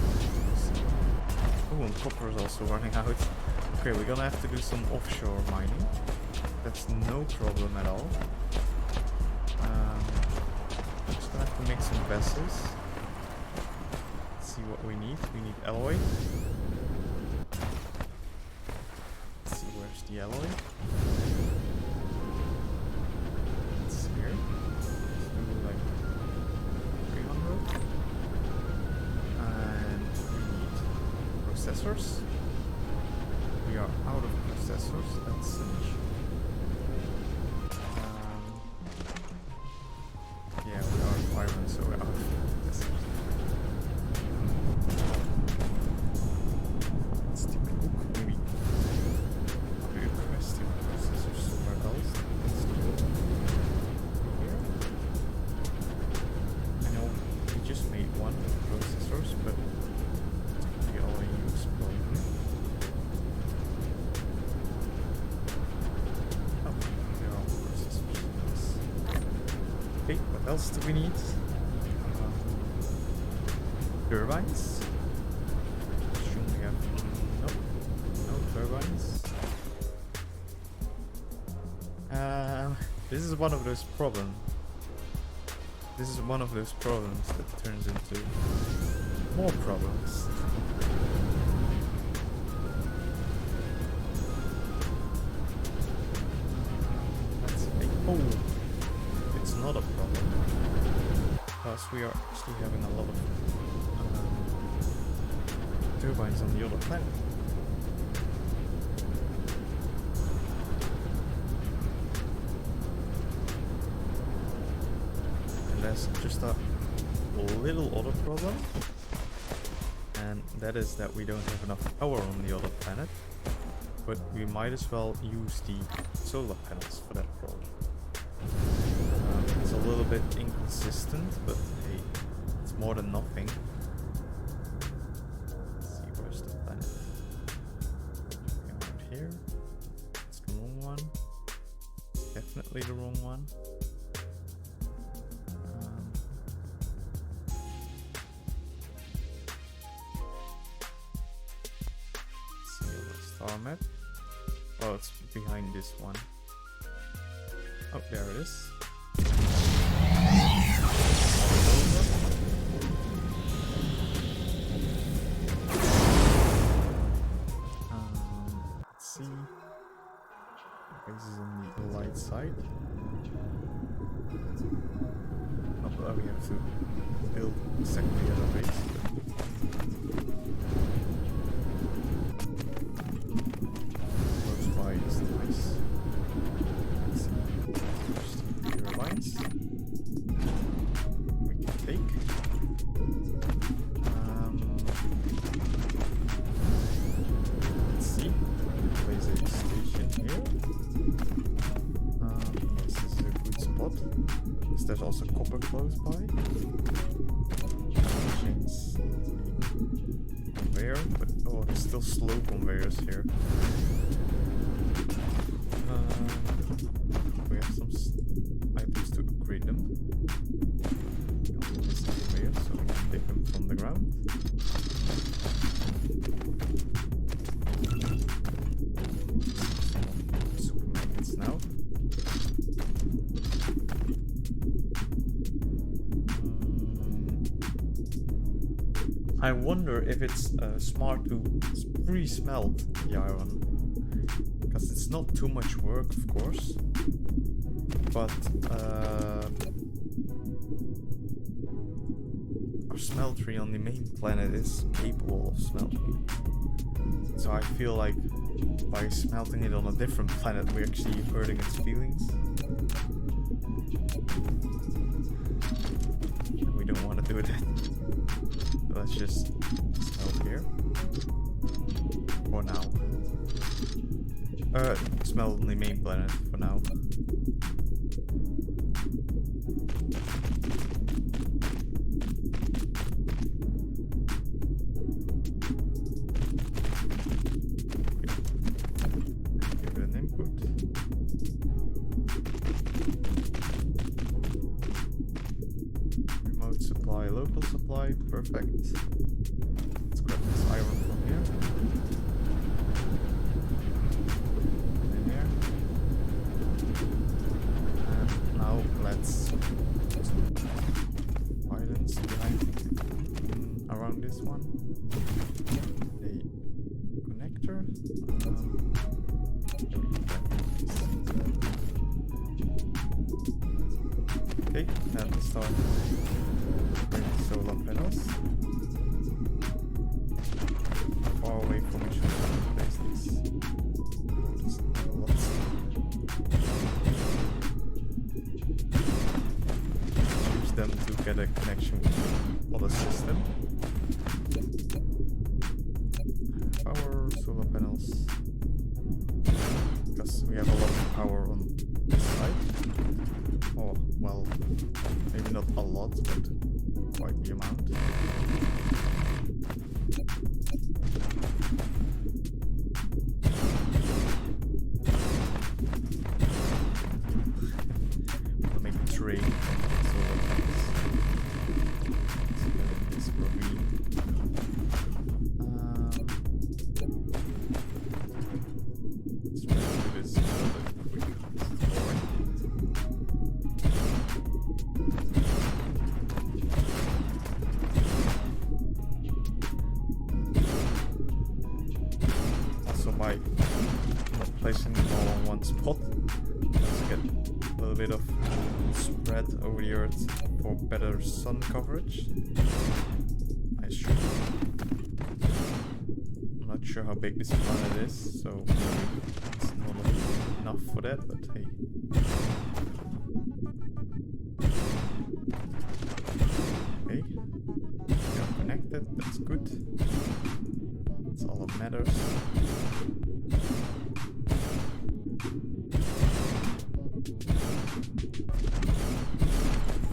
Oh, and copper is also running out. Okay, we're gonna have to do some offshore mining. That's no problem at all. Just gonna have to make some vessels. Let's see what we need. We need alloy. Let's see, where's the alloy? It's here. Let's do like 300. And we need processors. We are out of processors. That's an issue. Yeah, we are of iron, so we're out of processors. Stupid hook, maybe. Requesting processors somewhere else. Let's do it here. I know we just made one with processors, but we all use probably. Oh, there are processors. Okay, what else do we need? Turbines. Assume we have no turbines. This is one of those problems. This is one of those problems that turns into more problems. Let's make. Oh, it's not a problem because we are actually having a lot of turbines on the other planet. And there's just a little other problem, and that is that we don't have enough power on the other planet, but we might as well use the solar panels for that problem. It's a little bit inconsistent, but hey, it's more than nothing. Let's see, where's the planet? Around here. It's the wrong one. Definitely the wrong one. Let's see the star map. Oh, it's behind this one. Oh, there it is. Let's see. Okay, this is on the light side. Oh, we have to build exactly at a base. Close by is nice. Let's see. Turbines. We can take. Let's see. Place a station here. Yes, this is a good spot. Because there's also copper close by. Machines. Conveyor, but oh, there's still slow conveyors here. We have some items to upgrade them. This conveyor, so we can take them from the ground. Supermarkets now. I wonder if it's smart to pre-smelt the iron, because it's not too much work, of course, but our smeltery on the main planet is capable of smelting. So I feel like by smelting it on a different planet, we're actually hurting its feelings. And we don't want to do that. So let's just smelt here. For now. Smelt on the main planet for now. Give it an input. Remote supply, local supply, perfect. Let's grab this iron from here. Okay, and let's start bringing solar panels. How far away from each other to place these? Just lots. Use them to get a connection with the other system. Power solar panels. Because we have a lot of power on this side. Oh, well, maybe not a lot, but quite the amount. We'll make a train from solar panels. This will be. Let's try to do this a little bit quicker. This is boring. Also, by not placing them all on one spot, let's get a little bit of spread over the earth for better sun coverage. I should. I'm not sure how big this planet is, so maybe it's not enough for that, but hey. Okay, we are connected, that's good. That's all that matters.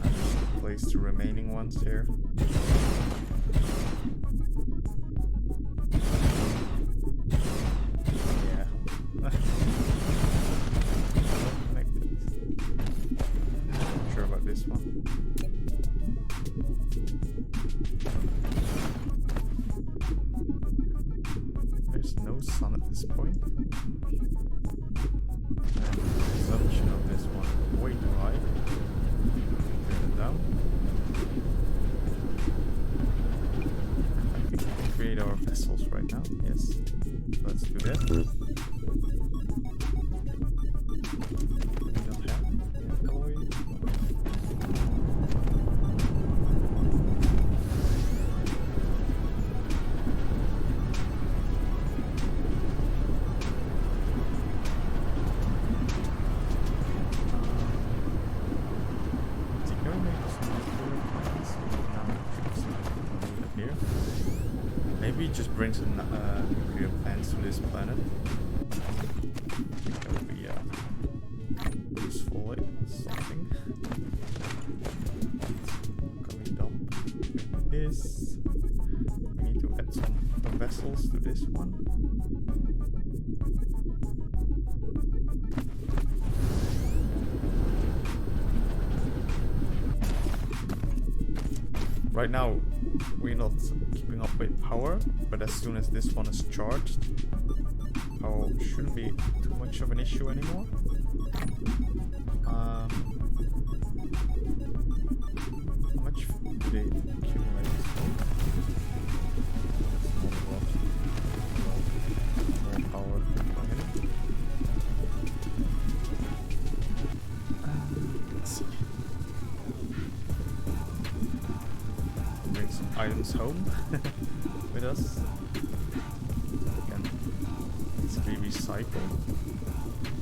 And just place the remaining ones here. Yeah. Connected. Not sure about this one. There's no sun at this point. And the consumption of this one way too high. Turn it down. I think we can create our vessels right now. Yes. Let's do that. Do we not have alloy? Maybe just bring some nuclear plants to this planet. I think that would be useful, like something. Can we dump this? We need to add some vessels to this one. Right now, we're not keeping up with power, but as soon as this one is charged, power shouldn't be too much of an issue anymore. How much do they accumulate? More power per minute. Let's see. Bring some items home with us. We can basically recycle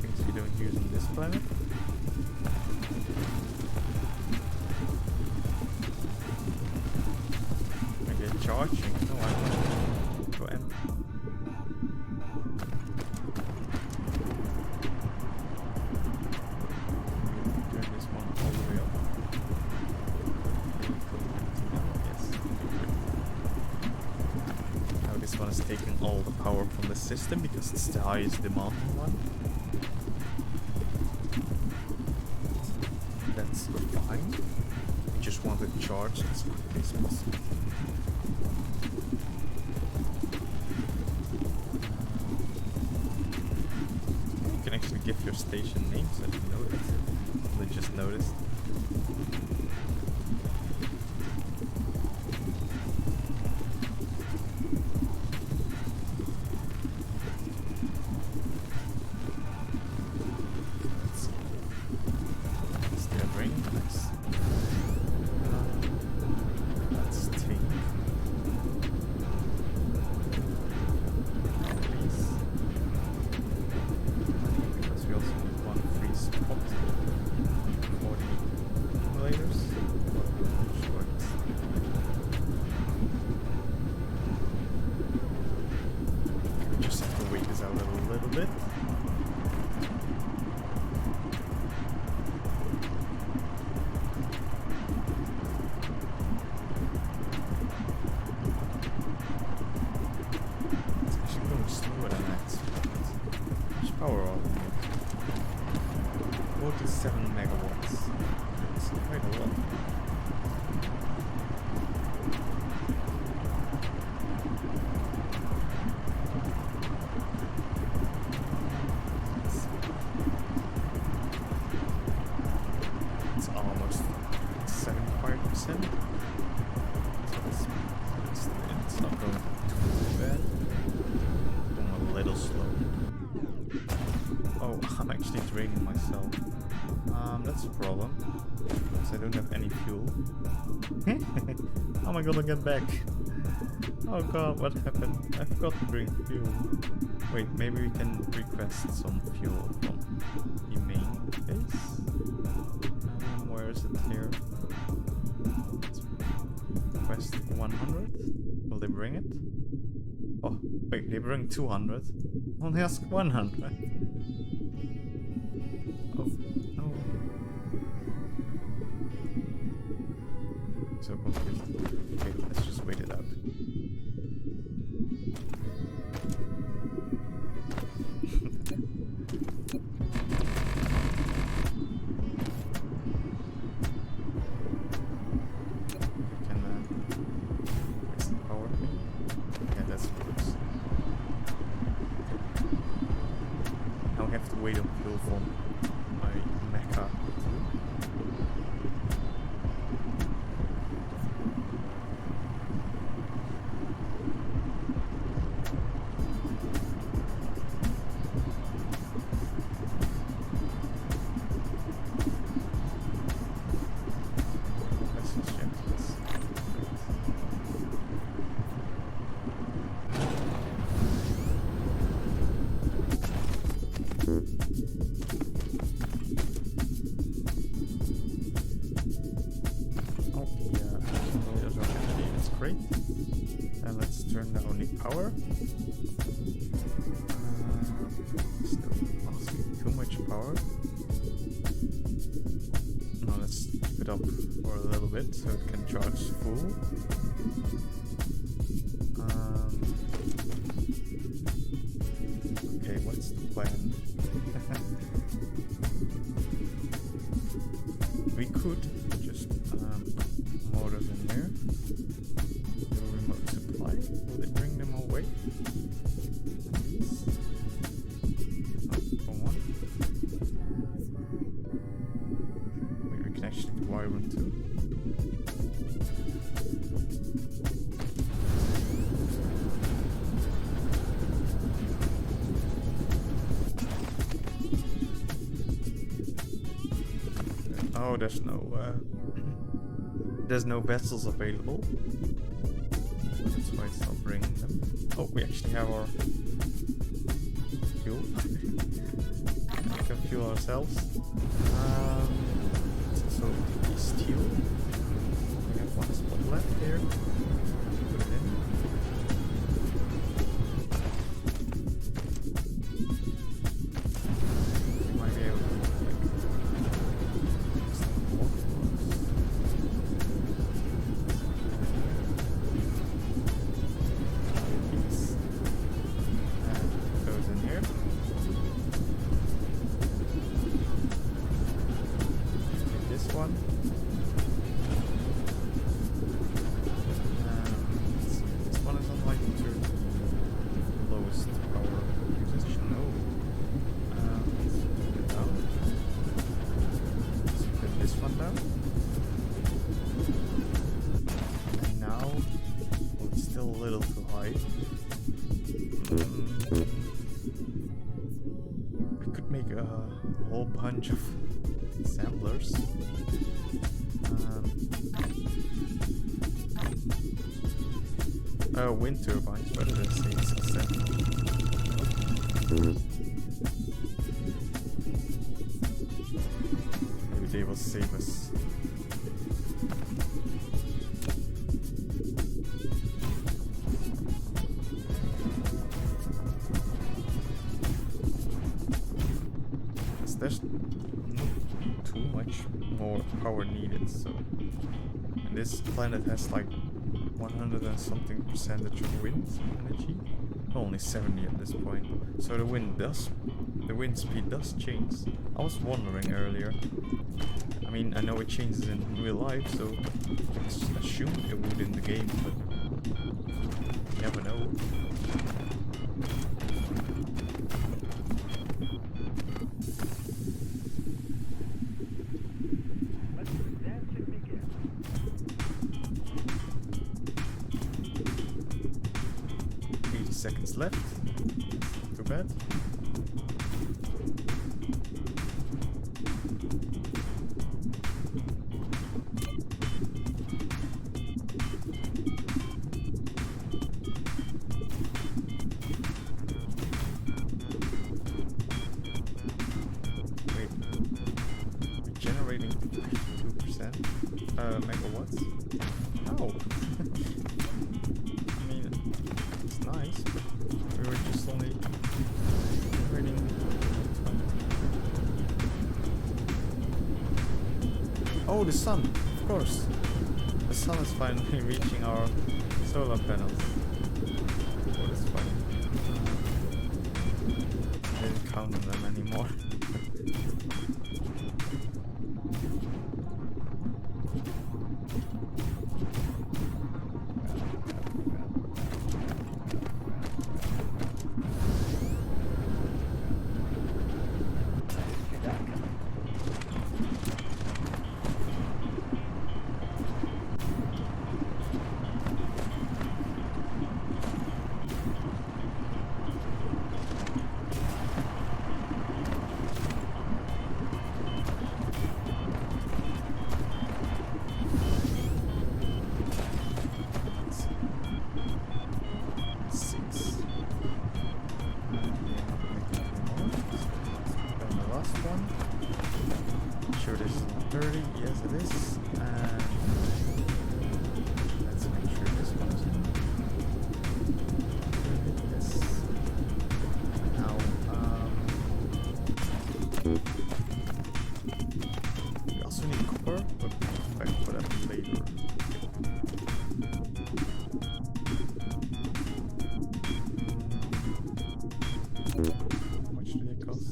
things we don't use on this planet. Maybe a charging. No, I want to go empty. Turn this one all the way up. This one is taking all the power from the system because it's the highest demanding one. That's fine. We just want it charged as quickly as possible. You can actually give your station names. I didn't know that. I just noticed. 47 megawatts. It's quite a lot. It's almost 75%. So it's not going too bad. Going a little slow. Oh, I'm actually draining myself. That's a problem. Because I don't have any fuel. How am I gonna get back? Oh god, what happened? I forgot to bring fuel. Wait, maybe we can request some fuel from the main base? Where is it here? Let's request 100. Will they bring it? Oh, wait, they bring 200. Only ask 100. Oh, no. So confused. Okay, let's just wait it out. Where's the power thing? Yeah, that's close. Now we have to wait on fuel from my mecha too. Let's just check this. Oh, yeah, those are actually, that's great. And let's turn down the power. Still asking too much power. Now let's keep it up for a little bit so it can charge full. Okay, what's the plan? We could just motors in here. The remote supply. Will it bring them away? Please. Oh, one. Wait, we can actually wire one too. Oh, there's no vessels available. That's why it's not bringing them. Oh, we actually have our fuel. We can fuel ourselves. So the steel. We have one spot left here. Put it in. We might be able to one. This one is unlikely to lowest power usage. No. Let's put it down. Let's put this one down. And now, oh, it's still a little too high. We could make a whole bunch of assemblers. Wind turbines, what did I say? It's maybe they will save us. There's not too much more power needed, so and this planet has like 100 and something percentage of wind energy. Only 70 at this point. So the wind does the wind speed does change. I was wondering earlier. I mean, I know it changes in real life, so I just assumed it would in the game, but you never know. Seconds left. Too bad. Wait. Regenerating 52% megawatts? How? I mean, it's nice, but we were just only generating 20. Oh, the sun! Of course! The sun is finally reaching our solar panels. Oh, that's funny. I didn't count on them anymore. Sure this is 30, yes it is, and let's make sure this one is in. Yes. Now, we also need copper, but we'll come back for that later. How much do they cost?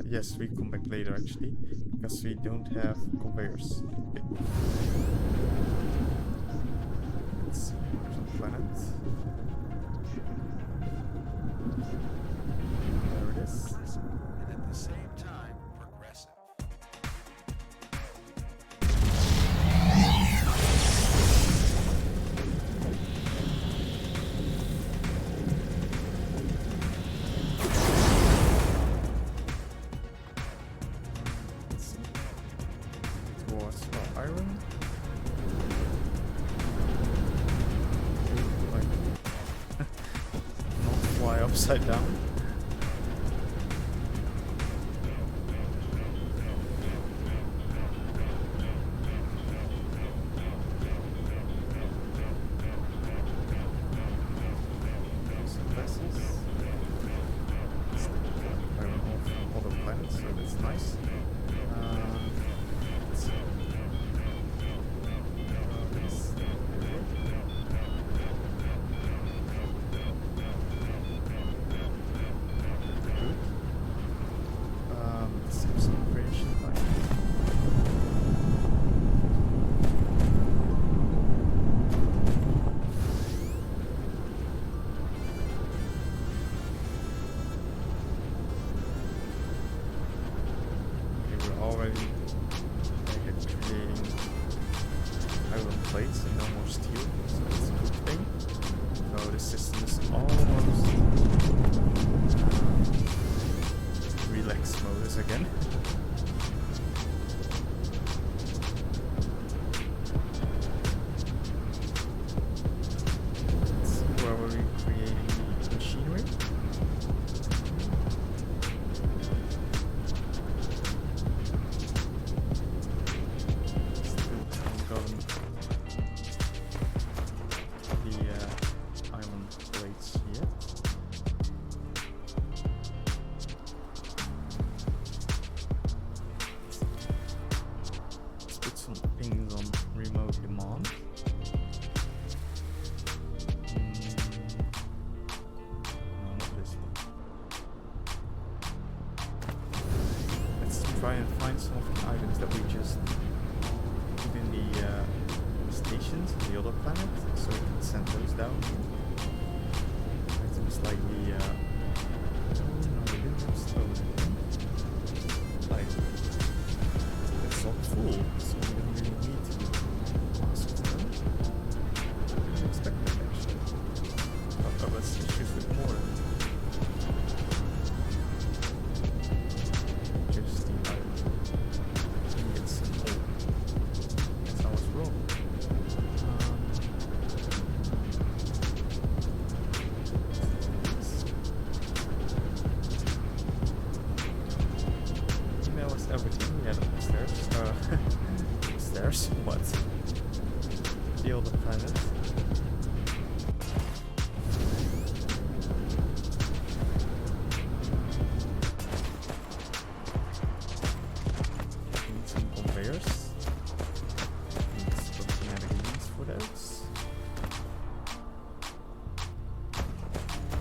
Yes, we come back later actually, because we don't have conveyors. Okay. Let's see, there's a planet. There it is. And at the same time, progressive. Iron. Like, not fly upside down. Some vessels. Iron off other planets, so that's nice. Let's see. Already creating iron plates and no more steel, so that's a good thing. So the system is almost relax modus again. That's where we're creating the machinery. try and find some of the items that we just put in the stations on the other planet, so we can send those down here. Items like the oh no, we didn't have stone. Like, it's all full, so we don't really need to ask for them. I didn't expect that actually. But there was issues with more than just the iron. It's an ore. Guess I was wrong. That was everything we had upstairs. Upstairs? What? The other planet. Need some conveyors. Need some kinetic links for those.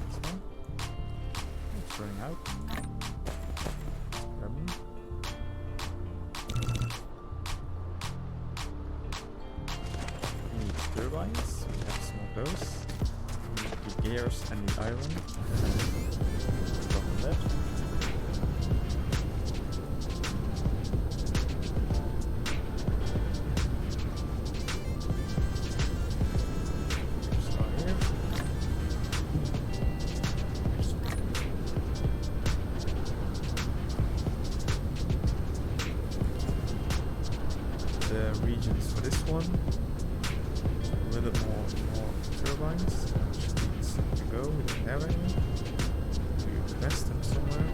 This one. It's running out. Grab them. We need turbines. We have some of those. We need the gears and the iron. Drop on that. Start here. The regions for this one. A little bit more turbines. Should be set to go. We don't have any. We request them somewhere.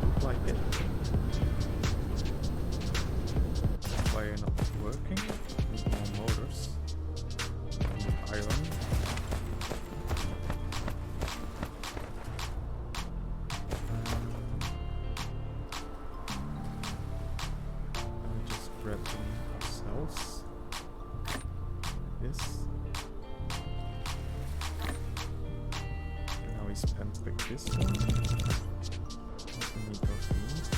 Look like it. Why are not working? Need more motors. Need iron. We just grab them ourselves. Like this. And now we spam click this one. We need those leaves.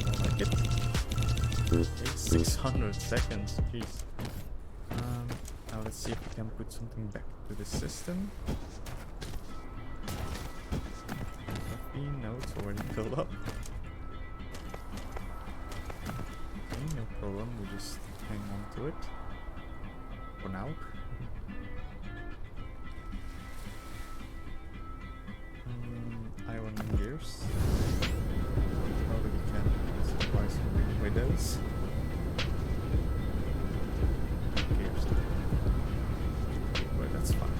I like it. Okay, 600 seconds, jeez. Now let's see if we can put something back to the system. No, it's already filled up. Okay, no problem, we just hang on to it. For now. Iron and gears. Probably we can supply some windows. Gears. Well, that's fine.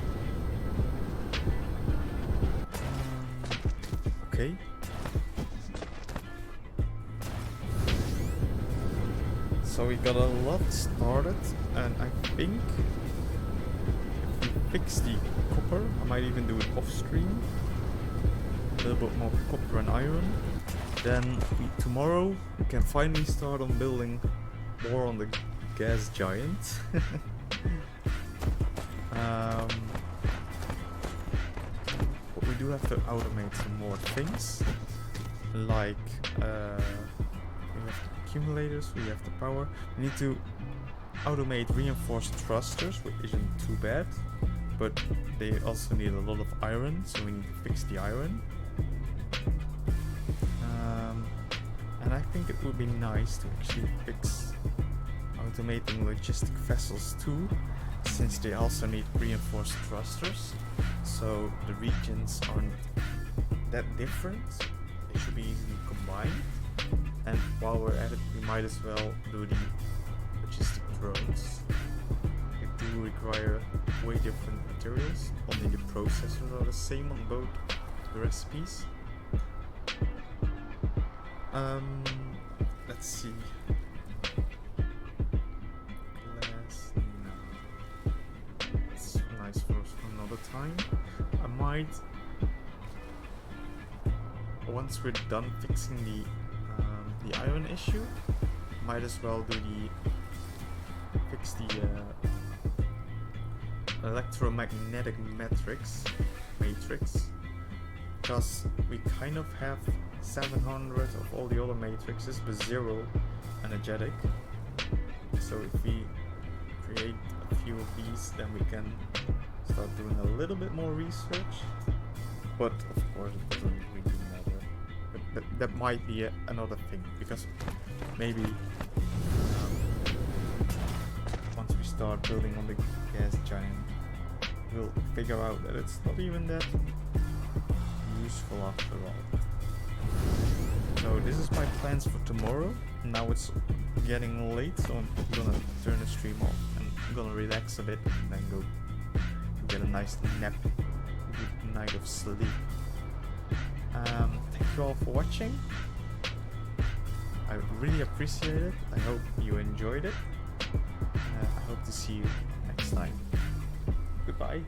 Okay. So we got a lot started, and I think if we fix the copper, I might even do it off stream. A little bit more copper and iron. Then tomorrow we can finally start on building more on the gas giant. But we do have to automate some more things, like we have the accumulators, we have the power. We need to automate reinforced thrusters, which isn't too bad, but they also need a lot of iron, so we need to fix the iron. And I think it would be nice to actually fix automating logistic vessels too, since they also need reinforced thrusters, so the regions aren't that different. They should be easily combined. And while we're at it, we might as well do the logistic drones. They do require way different materials, only the processors are the same on both the recipes. Let's see. Glass, no. It's nice for another time. I might once we're done fixing the iron issue, might as well do fix the electromagnetic matrix, because we kind of have 700 of all the other matrices but 0 energetic. So if we create a few of these, then we can start doing a little bit more research. But of course it doesn't really matter. But that might be another thing, because maybe once we start building on the gas giant, we'll figure out that it's not even that useful after all. So this is my plans for tomorrow. Now it's getting late, so I'm gonna turn the stream off and I'm gonna relax a bit and then go get a nice nap, good night of sleep. Thank you all for watching. I really appreciate it. I hope you enjoyed it. I hope to see you next time. Goodbye.